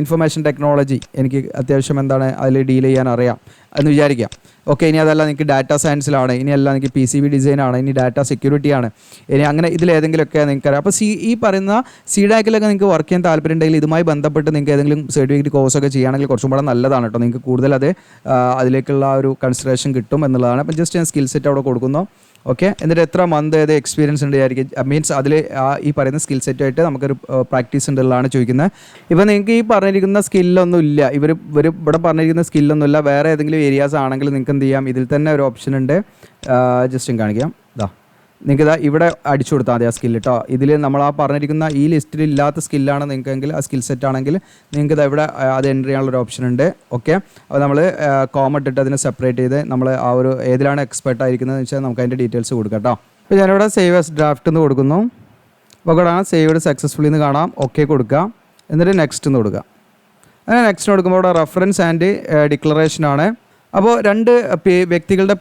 ഇൻഫർമേഷൻ ടെക്നോളജി എനിക്ക് അത്യാവശ്യം എന്താണ് അതിൽ ഡീൽ ചെയ്യാൻ അറിയാം എന്ന് വിചാരിക്കാം. ഓക്കെ, ഇനി അതല്ല നിങ്ങൾക്ക് ഡാറ്റാ സയൻസിലാണ്, ഇനി അല്ല നിങ്ങൾക്ക് PCB ഡിസൈനാണ്, ഇനി ഡാറ്റാ സെക്യൂരിറ്റി ആണ്, ഇനി അങ്ങനെ ഇതിലേതെങ്കിലുമൊക്കെ നിങ്ങൾക്കറിയാം. അപ്പോൾ ഈ പറയുന്ന CDAC-ലൊക്കെ നിങ്ങൾക്ക് വർക്ക് ചെയ്യാൻ താല്പര്യം ഉണ്ടെങ്കിൽ ഇതുമായി ബന്ധപ്പെട്ട് നിങ്ങൾക്ക് ഏതെങ്കിലും സർട്ടിഫിക്കറ്റ് കോഴ്സൊക്കെ ചെയ്യുകയാണെങ്കിൽ കുറച്ചും കൂടെ നല്ലതാണ് കേട്ടോ. നിങ്ങൾക്ക് കൂടുതൽ അതിലേക്കുള്ള ഒരു കൺസിഡറേഷൻ കിട്ടും എന്നുള്ളതാണ്. അപ്പോൾ ജസ്റ്റ് ഞാൻ സ്കിൽ സെറ്റ് അവിടെ കൊടുക്കുന്നു. ഓക്കെ, എന്നിട്ട് എത്ര മന്ത് ഏത് എക്സ്പീരിയൻസ് ഉണ്ട് വിചാരിക്കും, മീൻസ് അതിൽ ഈ പറയുന്ന സ്കിൽ സെറ്റുമായിട്ട് നമുക്കൊരു പ്രാക്ടീസ് ഉണ്ടെന്നുള്ളതാണ് ചോദിക്കുന്നത്. ഇപ്പോൾ നിങ്ങൾക്ക് ഈ പറഞ്ഞിരിക്കുന്ന സ്കില്ലൊന്നും ഇല്ല, ഇവർ ഇവിടെ പറഞ്ഞിരിക്കുന്ന സ്കില്ലൊന്നും ഇല്ല, വേറെ ഏതെങ്കിലും ഏരിയാസ് ആണെങ്കിൽ നിങ്ങൾക്ക് എന്ത് ചെയ്യാം, ഇതിൽ തന്നെ ഒരു ഓപ്ഷൻ ഉണ്ട്. ജസ്റ്റും കാണിക്കാം. നിങ്ങൾക്ക് ഇവിടെ അടിച്ചു കൊടുത്താൽ മതി ആ സ്കില്ല് കേട്ടോ. ഇതിൽ നമ്മൾ ആ പറഞ്ഞിരിക്കുന്ന ഈ ലിസ്റ്റിൽ ഇല്ലാത്ത സ്കില്ലാണ് നിങ്ങൾക്കെങ്കിൽ, ആ സ്കിൽ സെറ്റ് ആണെങ്കിൽ നിങ്ങൾക്ക് ഇവിടെ അത് എൻ്റർ ചെയ്യാനുള്ളൊരു ഓപ്ഷൻ ഉണ്ട്. ഓക്കെ, അപ്പോൾ നമ്മൾ ഇട്ടിട്ട് അതിനെ സെപ്പറേറ്റ് ചെയ്ത് നമ്മൾ ആ ഒരു ഏതിലാണ് എക്സ്പെർട്ട് ആയിരിക്കുന്നത് എന്ന് വെച്ചാൽ നമുക്ക് അതിൻ്റെ ഡീറ്റെയിൽസ് കൊടുക്കാം കേട്ടോ. അപ്പോൾ ഞാനിവിടെ സേവ് ആസ് ഡ്രാഫ്റ്റ് എന്ന് കൊടുക്കുന്നു. അപ്പോൾ ഇവിടെ സേവ്ഡ് സക്സസ്ഫുള്ളി എന്ന് കാണാം. ഓക്കെ കൊടുക്കുക, എന്നിട്ട് നെക്സ്റ്റ് എന്ന് കൊടുക്കുക. അങ്ങനെ നെക്സ്റ്റ് കൊടുക്കുമ്പോൾ ഇവിടെ റെഫറൻസ് ആൻഡ് ഡിക്ലറേഷനാണ്. അപ്പോൾ രണ്ട് വ്യക്തികളുടെ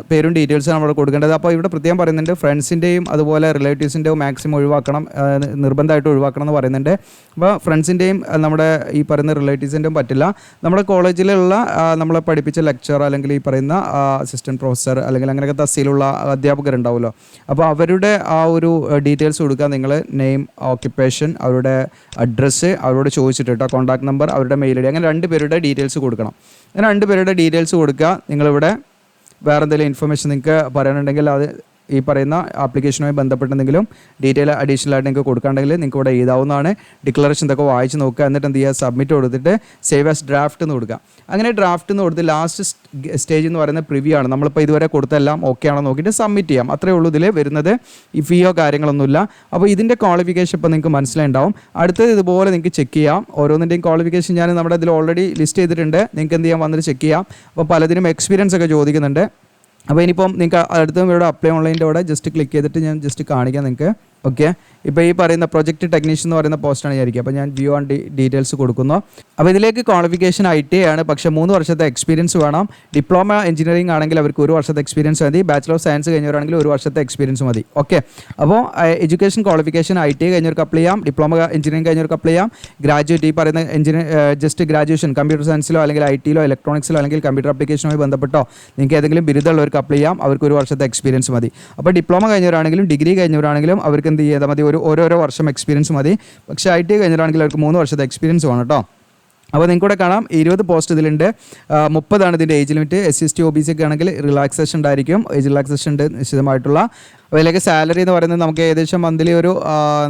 പേരും ഡീറ്റെയിൽസാണ് നമ്മൾ കൊടുക്കേണ്ടത്. അപ്പോൾ ഇവിടെ പ്രത്യേകം പറയുന്നുണ്ട് ഫ്രണ്ട്സിൻ്റെയും അതുപോലെ റിലേറ്റീവ്സിൻ്റെയും മാക്സിമം ഒഴിവാക്കണം, നിർബന്ധമായിട്ട് ഒഴിവാക്കണം എന്ന് പറയുന്നുണ്ട്. അപ്പോൾ ഫ്രണ്ട്സിൻ്റെയും നമ്മുടെ ഈ പറയുന്ന റിലേറ്റീവ്സിൻ്റെയും പറ്റില്ല. നമ്മുടെ കോളേജിലുള്ള നമ്മളെ പഠിപ്പിച്ച ലെക്ചർ അല്ലെങ്കിൽ ഈ പറയുന്ന അസിസ്റ്റൻറ്റ് പ്രൊഫസർ അല്ലെങ്കിൽ അങ്ങനെയൊക്കെ തസ്തിയിലുള്ള അധ്യാപകരുണ്ടാവുമല്ലോ, അപ്പോൾ അവരുടെ ആ ഒരു ഡീറ്റെയിൽസ് കൊടുക്കുക. നിങ്ങൾ നെയിം, ഓക്യുപ്പേഷൻ, അവരുടെ അഡ്രസ്സ് അവരോട് ചോദിച്ചിട്ട് കേട്ടോ, കോൺടാക്ട് നമ്പർ, അവരുടെ മെയിൽ ID, അങ്ങനെ 2 പേരുടെ ഡീറ്റെയിൽസ് കൊടുക്കണം. അങ്ങനെ 2 പേരുടെ ഡീറ്റെയിൽസ് കൊടുക്കുക. നിങ്ങളിവിടെ വേറെ എന്തെങ്കിലും ഇൻഫർമേഷൻ നിങ്ങൾക്ക് പറയാനുണ്ടെങ്കിൽ അത് ഈ പറയുന്ന ആപ്ലിക്കേഷനുമായി ബന്ധപ്പെട്ടെന്തെങ്കിലും ഡീറ്റെയിൽ അഡീഷണൽ ആയിട്ട് നിങ്ങൾക്ക് കൊടുക്കാണ്ടെങ്കിൽ നിങ്ങൾക്ക് ഇവിടെ എഴുതാവുന്നതാണ്. ഡിക്ലറേഷൻ ഇതൊക്കെ വായിച്ച് നോക്കുക, എന്നിട്ട് എന്ത് ചെയ്യുക, സബ്മിറ്റ് കൊടുത്തിട്ട് സേവ് ആസ് ഡ്രാഫ്റ്റ് എന്ന് കൊടുക്കുക. അങ്ങനെ ഡ്രാഫ്റ്റ് എന്ന് കൊടുത്ത് ലാസ്റ്റ് സ്റ്റേജ് എന്ന് പറയുന്നത് പ്രിവ്യൂ ആണ്. നമ്മളിപ്പോൾ ഇതുവരെ കൊടുത്തെല്ലാം ഓക്കെ ആണോ നോക്കിയിട്ട് സബ്മിറ്റ് ചെയ്യാം. അത്രേ ഉള്ളൂ ഇതിൽ വരുന്നത്. ഈ ഫീയോ കാര്യങ്ങളൊന്നുമില്ല. അപ്പോൾ ഇതിൻ്റെ ക്വാളിഫിക്കേഷൻ ഇപ്പോൾ നിങ്ങൾക്ക് മനസ്സിലായിട്ടുണ്ടാവും. അടുത്തത് ഇതുപോലെ നിങ്ങൾക്ക് ചെക്ക് ചെയ്യാം. ഓരോന്നിൻ്റെയും ക്വാളിഫിക്കേഷൻ ഞാൻ നമ്മുടെ ഇതിൽ ഓൾറെഡി ലിസ്റ്റ് ചെയ്തിട്ടുണ്ട്. നിങ്ങൾക്ക് എന്ത് ചെയ്യാൻ വന്നിട്ട് ചെക്ക് ചെയ്യാം. അപ്പോൾ പലതിനും എക്സ്പീരിയൻസ് ഒക്കെ ചോദിക്കുന്നുണ്ട്. അപ്പോൾ ഇനിയിപ്പം നിങ്ങൾക്ക് അടുത്തും ഇവിടെ അപ്ലൈ ഓൺലൈൻ്റെ അവിടെ ജസ്റ്റ് ക്ലിക്ക് ചെയ്തിട്ട് ഞാൻ ജസ്റ്റ് കാണിക്കാം നിങ്ങൾക്ക്. ഓക്കെ, ഇപ്പോൾ ഈ പറയുന്ന പ്രൊജക്ട് ടെക്നീഷ്യൻ എന്ന് പറയുന്ന പോസ്റ്റാണ് വിചാരിക്കുക. അപ്പോൾ ഞാൻ വ്യൂ ആൻഡ് ഡീറ്റെയിൽസ് കൊടുക്കുന്നു. അപ്പോൾ ഇതിലേക്ക് ക്വാളിഫിക്കേഷൻ ITA ആണ്, പക്ഷേ 3 വർഷത്തെ എക്സ്പീരിയൻസ് വേണം. ഡിപ്ലോമ എഞ്ചിനീയറിംഗ് ആണെങ്കിൽ അവർക്ക് 1 വർഷത്തെ എക്സ്പീരിയൻസ് മതി. ബാച്ചിലർ ഓഫ് സയൻസ് കഴിഞ്ഞവരാണെങ്കിൽ 1 വർഷത്തെ എക്സ്പീരിയൻസ് മതി. ഓക്കെ, അപ്പോൾ എഡ്യൂക്കേഷൻ ക്വാളിഫിക്കേഷൻ ITA കഴിഞ്ഞവർക്ക് അപ്ലൈ ചെയ്യാം, ഡിപ്ലോമ എഞ്ചിനീയറിംഗ് കഴിഞ്ഞവർക്ക് അപ്ലൈ ചെയ്യാം. ഗ്രാജുവേറ്റ് ഈ പറയുന്ന ജസ്റ്റ് ഗ്രാജുവേഷൻ കമ്പ്യൂട്ടർ സയൻസിലോ അല്ലെങ്കിൽ IT-ലോ ഇലക്ട്രോണിക്സിലോ അല്ലെങ്കിൽ കമ്പ്യൂട്ടർ ആപ്ലിക്കേഷനുമായി ബന്ധപ്പെട്ടോ നിങ്ങൾക്ക് ഏതെങ്കിലും ബിരുദമുള്ളവർക്ക് അപ്ലൈ ചെയ്യാം. അവർക്ക് 1 വർഷത്തെ എക്സ്പീരിയൻസ് മതി. അപ്പോൾ ഡിപ്ലോമ കഴിഞ്ഞവരാണെങ്കിലും ഡിഗ്രി കഴിഞ്ഞവരാണെങ്കിലും അവർക്ക് എന്ത് ചെയ്താൽ മതി, ഓരോരോ വർഷം എക്സ്പീരിയൻസ് മതി. പക്ഷേ ITA കഴിഞ്ഞവരാണെങ്കിൽ അവർക്ക് 3 വർഷത്തെ എക്സ്പീരിയൻസ് വേണം കേട്ടോ. അപ്പോൾ നിങ്ങൾക്കൂടെ കാണാം 20 പോസ്റ്റ് ഇതിലുണ്ട്. 30 ഇതിൻ്റെ ഏജ് ലിമിറ്റ്. SC/ST OBC ഒക്കെ ആണെങ്കിൽ റിലാക്സേഷൻ ഉണ്ടായിരിക്കും, ഏജ് റിലാക്സേഷൻ ഉണ്ട് നിശ്ചിതമായിട്ടുള്ള. അതിലേക്ക് സാലറി എന്ന് പറയുന്നത് നമുക്ക് ഏകദേശം മന്ത്ലി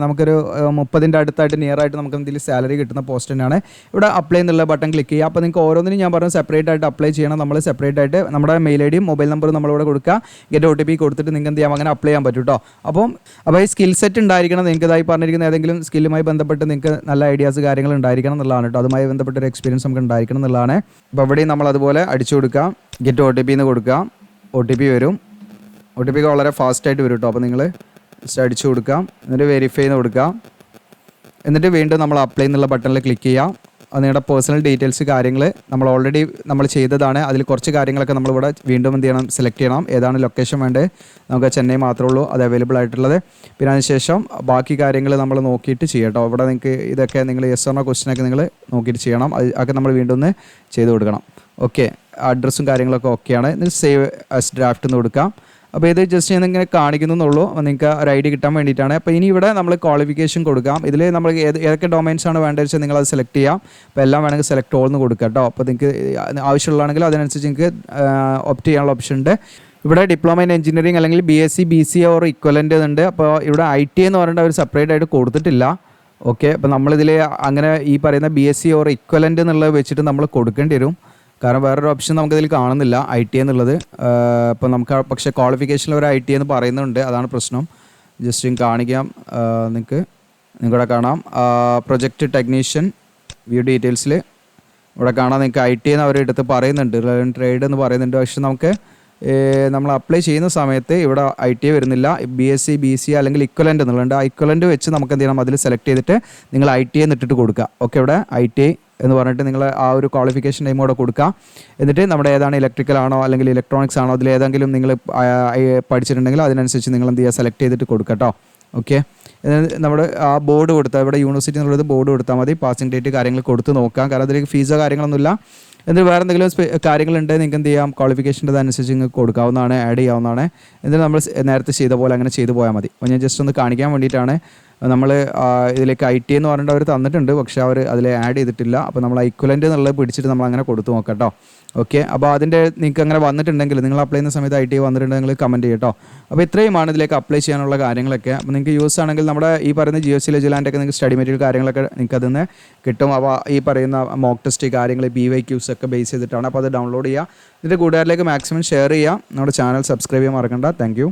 നമുക്കൊരു 30ൻ്റെ അടുത്തായിട്ട് നിയർ ആയിട്ട് നമുക്ക് എന്തെങ്കിലും സാലറി കിട്ടുന്ന പോസ്റ്റ് തന്നെയാണ്. ഇവിടെ അപ്ലൈ എന്നുള്ള ബട്ടൺ ക്ലിക്ക് ചെയ്യുക. അപ്പോൾ നിങ്ങൾക്ക് ഓരോന്നിനും ഞാൻ പറഞ്ഞു സെപ്പറേറ്റ് ആയിട്ട് അപ്ലൈ ചെയ്യണം. നമ്മൾ സെപ്പറേറ്റ് ആയിട്ട് നമ്മുടെ മെയിൽ ID യും മൊബൈൽ നമ്പറും നമ്മളിവിടെ കൊടുക്കുക. ഗെറ്റ് OTP കൊടുത്തിട്ട് നിങ്ങൾക്ക് എന്ത് ചെയ്യാം, അങ്ങനെ അപ്ലൈ ചെയ്യാൻ പറ്റും കേട്ടോ. അപ്പോൾ ഈ സ്കിൽ സെറ്റ് ഉണ്ടായിരിക്കണം. നിങ്ങൾക്ക് ഇതായി പറഞ്ഞിരിക്കുന്ന ഏതെങ്കിലും സ്കില്ലുമായി ബന്ധപ്പെട്ട് നിങ്ങൾക്ക് നല്ല ഐഡിയാസ് കാര്യങ്ങൾ ഉണ്ടായിരിക്കണം എന്നുള്ളതാണ് കേട്ടോ. അതുമായി ബന്ധപ്പെട്ട ഒരു എക്സ്പീരിയൻസ് നമുക്ക് ഉണ്ടായിരിക്കണം എന്നുള്ളതാണ്. അപ്പോൾ ഇവിടെയും നമ്മൾ അതുപോലെ അടിച്ചു കൊടുക്കുക, ഗെറ്റ് OTP എന്ന് കൊടുക്കുക. OTP വരും. OTP വളരെ ഫാസ്റ്റായിട്ട് വരും കേട്ടോ. അപ്പോൾ നിങ്ങൾ ജസ്റ്റ് അടിച്ചു കൊടുക്കാം, എന്നിട്ട് വെരിഫൈ ചെയ്ത് കൊടുക്കാം. എന്നിട്ട് വീണ്ടും നമ്മൾ അപ്ലൈ എന്നുള്ള ബട്ടണിൽ ക്ലിക്ക് ചെയ്യാം. അത് നിങ്ങളുടെ പേഴ്സണൽ ഡീറ്റെയിൽസ് കാര്യങ്ങൾ ഓൾറെഡി നമ്മൾ ചെയ്തതാണ്. അതിൽ കുറച്ച് കാര്യങ്ങളൊക്കെ നമ്മളിവിടെ വീണ്ടും എന്ത് ചെയ്യണം, സെലക്ട് ചെയ്യണം. ഏതാണ് ലൊക്കേഷൻ വേണ്ടത്, നമുക്ക് ചെന്നൈ മാത്രമേ ഉള്ളൂ അത് അവൈലബിൾ ആയിട്ടുള്ളത്. പിന്നെ അതിനുശേഷം ബാക്കി കാര്യങ്ങൾ നമ്മൾ നോക്കിയിട്ട് ചെയ്യാം കേട്ടോ. ഇവിടെ നിങ്ങൾക്ക് ഇതൊക്കെ നിങ്ങൾ യെസ് ഓർ നോ ക്വസ്റ്റ്യനൊക്കെ നിങ്ങൾ നോക്കിയിട്ട് ചെയ്യണം. അതൊക്കെ നമ്മൾ വീണ്ടും ഒന്ന് ചെയ്ത് കൊടുക്കണം. ഓക്കെ, അഡ്രസ്സും കാര്യങ്ങളൊക്കെ ഓക്കെയാണ്. ഇതിൽ സേവ് ആസ് ഡ്രാഫ്റ്റ് എന്ന് കൊടുക്കാം. അപ്പോൾ ഇത് ജസ്റ്റ് ഇങ്ങനെ കാണിക്കുന്നുള്ളൂ, നിങ്ങൾക്ക് ഒരു ഐഡിയ കിട്ടാൻ വേണ്ടിയിട്ടാണ്. അപ്പോൾ ഇനി ഇവിടെ നമ്മൾ ക്വാളിഫിക്കേഷൻ കൊടുക്കാം. ഇതിൽ നമ്മൾ ഏതൊക്കെ ഡൊമൈൻസ് ആണ് വേണ്ടത് വെച്ചാൽ നിങ്ങളത് സെലക്ട് ചെയ്യാം. അപ്പോൾ എല്ലാം വേണമെങ്കിൽ സെലക്ട് ഓൾ എന്ന് കൊടുക്കാം കേട്ടോ. അപ്പോൾ നിങ്ങൾക്ക് ആവശ്യമുള്ളതാണെങ്കിൽ അതിനനുസരിച്ച് നിങ്ങൾക്ക് ഓപ്റ്റ് ചെയ്യാനുള്ള ഓപ്ഷൻ ഉണ്ട്. ഇവിടെ ഡിപ്ലോമ ഇൻ എഞ്ചിനീയറിംഗ് അല്ലെങ്കിൽ BSc BCA ഓർ ഇക്വലൻ്റ് ഉണ്ട്. അപ്പോൾ ഇവിടെ IT എന്ന് പറഞ്ഞിട്ട് അവർ സെപ്പറേറ്റ് ആയിട്ട് കൊടുത്തിട്ടില്ല. ഓക്കെ, അപ്പോൾ നമ്മളിതിൽ അങ്ങനെ ഈ പറയുന്ന BSc ഓർ ഇക്വലൻ്റ് എന്നുള്ളത് വെച്ചിട്ട് നമ്മൾ കൊടുക്കേണ്ടി വരും. കാരണം വേറൊരു ഓപ്ഷൻ നമുക്കിതിൽ കാണുന്നില്ല IT എന്നുള്ളത്. ഇപ്പോൾ നമുക്ക് പക്ഷേ ക്വാളിഫിക്കേഷനിൽ ഒരു IT എന്ന് പറയുന്നുണ്ട്, അതാണ് പ്രശ്നം. ജസ്റ്റ് കാണിക്കാം, നിങ്ങൾക്കിവിടെ കാണാം. പ്രൊജക്റ്റ് ടെക്നീഷ്യൻ വ്യൂ ഡീറ്റെയിൽസിൽ ഇവിടെ കാണാം. നിങ്ങൾക്ക് IT എന്ന് അവർ എടുത്ത് പറയുന്നുണ്ട്, ട്രേഡ് എന്ന് പറയുന്നുണ്ട്. പക്ഷേ നമുക്ക് നമ്മൾ അപ്ലൈ ചെയ്യുന്ന സമയത്ത് ഇവിടെ IT വരുന്നില്ല. BSc BCA അല്ലെങ്കിൽ ഇക്വലൻ്റ് എന്നുള്ളത്. ആ ഇക്വലൻ്റ് വെച്ച് നമുക്ക് എന്ത് ചെയ്യണം, അതിൽ സെലക്ട് ചെയ്തിട്ട് നിങ്ങൾ IT എന്ന് ഇട്ടിട്ട് കൊടുക്കുക. ഓക്കെ, ഇവിടെ IT എന്ന് പറഞ്ഞിട്ട് നിങ്ങൾ ആ ഒരു ക്വാളിഫിക്കേഷൻ ടൈം കൂടെ കൊടുക്കുക. എന്നിട്ട് നമ്മുടെ ഏതാണ് ഇലക്ട്രിക്കൽ ആണോ അല്ലെങ്കിൽ ഇലക്ട്രോണിക്സ് ആണോ അതിലേതെങ്കിലും നിങ്ങൾ പഠിച്ചിട്ടുണ്ടെങ്കിൽ അതിനനുസരിച്ച് നിങ്ങൾ എന്ത് ചെയ്യുക, സെലക്ട് ചെയ്തിട്ട് കൊടുക്കുക കേട്ടോ. ഓക്കെ, നമ്മുടെ ആ ബോർഡ് കൊടുത്താൽ ഇവിടെ യൂണിവേഴ്സിറ്റി എന്നുള്ളത് ബോർഡ് കൊടുത്താൽ മതി. പാസിംഗ് ഡേറ്റ് കാര്യങ്ങൾ കൊടുത്ത് നോക്കാം. കാരണം അതിലേക്ക് ഫീസോ കാര്യങ്ങളൊന്നുമില്ല. എന്നിട്ട് വേറെ എന്തെങ്കിലും കാര്യങ്ങളുണ്ടെങ്കിൽ നിങ്ങൾക്ക് എന്ത് ചെയ്യാം, ക്വാളിഫിക്കേഷൻ്റെ അനുസരിച്ച് നിങ്ങൾക്ക് കൊടുക്കാവുന്നതാണ്, ആഡ് ചെയ്യാവുന്നതാണ്. എന്നിട്ട് നമ്മൾ നേരത്തെ ചെയ്ത പോലെ അങ്ങനെ ചെയ്തു പോയാൽ മതി. അപ്പോൾ ഞാൻ ജസ്റ്റ് ഒന്ന് കാണിക്കാൻ വേണ്ടിയിട്ടാണ്. നമ്മൾ ഇതിലേക്ക് IT എന്ന് പറഞ്ഞിട്ട് അവർ തന്നിട്ടുണ്ട്, പക്ഷേ അവർ അതിൽ ആഡ് ചെയ്തിട്ടില്ല. അപ്പോൾ നമ്മൾ ഇക്വലൻ്റ് എന്നുള്ളത് പിടിച്ചിട്ട് നമ്മൾ അങ്ങനെ കൊടുത്തു നോക്കാം കേട്ടോ. ഓക്കെ, അപ്പോൾ അതിൻ്റെ നിങ്ങൾക്ക് അങ്ങനെ വന്നിട്ടുണ്ടെങ്കിൽ നിങ്ങൾ അപ്ലൈ ചെയ്യുന്ന സമയത്ത് IT വന്നിട്ടുണ്ടെങ്കിൽ നിങ്ങൾ കമൻറ്റ് ചെയ്യട്ടോ. അപ്പോൾ ഇത്രയുമാണ് ഇതിലേക്ക് അപ്ലൈ ചെയ്യാനുള്ള കാര്യങ്ങളൊക്കെ. അപ്പോൾ നിങ്ങൾക്ക് യൂസ് ആണെങ്കിൽ നമ്മുടെ ഈ പറയുന്ന GSC ലെജലാൻഡൊക്കെ നിങ്ങൾക്ക് സ്റ്റഡി മെറ്റീരിയൽ കാര്യങ്ങളൊക്കെ നിങ്ങൾക്ക് അതിൽ നിന്ന് കിട്ടും. അപ്പോൾ ഈ പറയുന്ന മോക്ക് ടെസ്റ്റ് കാര്യങ്ങൾ BYQs ഒക്കെ ബേസ് ചെയ്തിട്ടാണ്. അപ്പോൾ അത് ഡൗൺലോഡ് ചെയ്യുക, ഇതിൻ്റെ കൂട്ടുകാരിലേക്ക് മാക്സിമം ഷെയർ ചെയ്യുക. നമ്മുടെ ചാനൽ സബ്സ്ക്രൈബ് ചെയ്യാൻ മറക്കണ്ട. Thank you.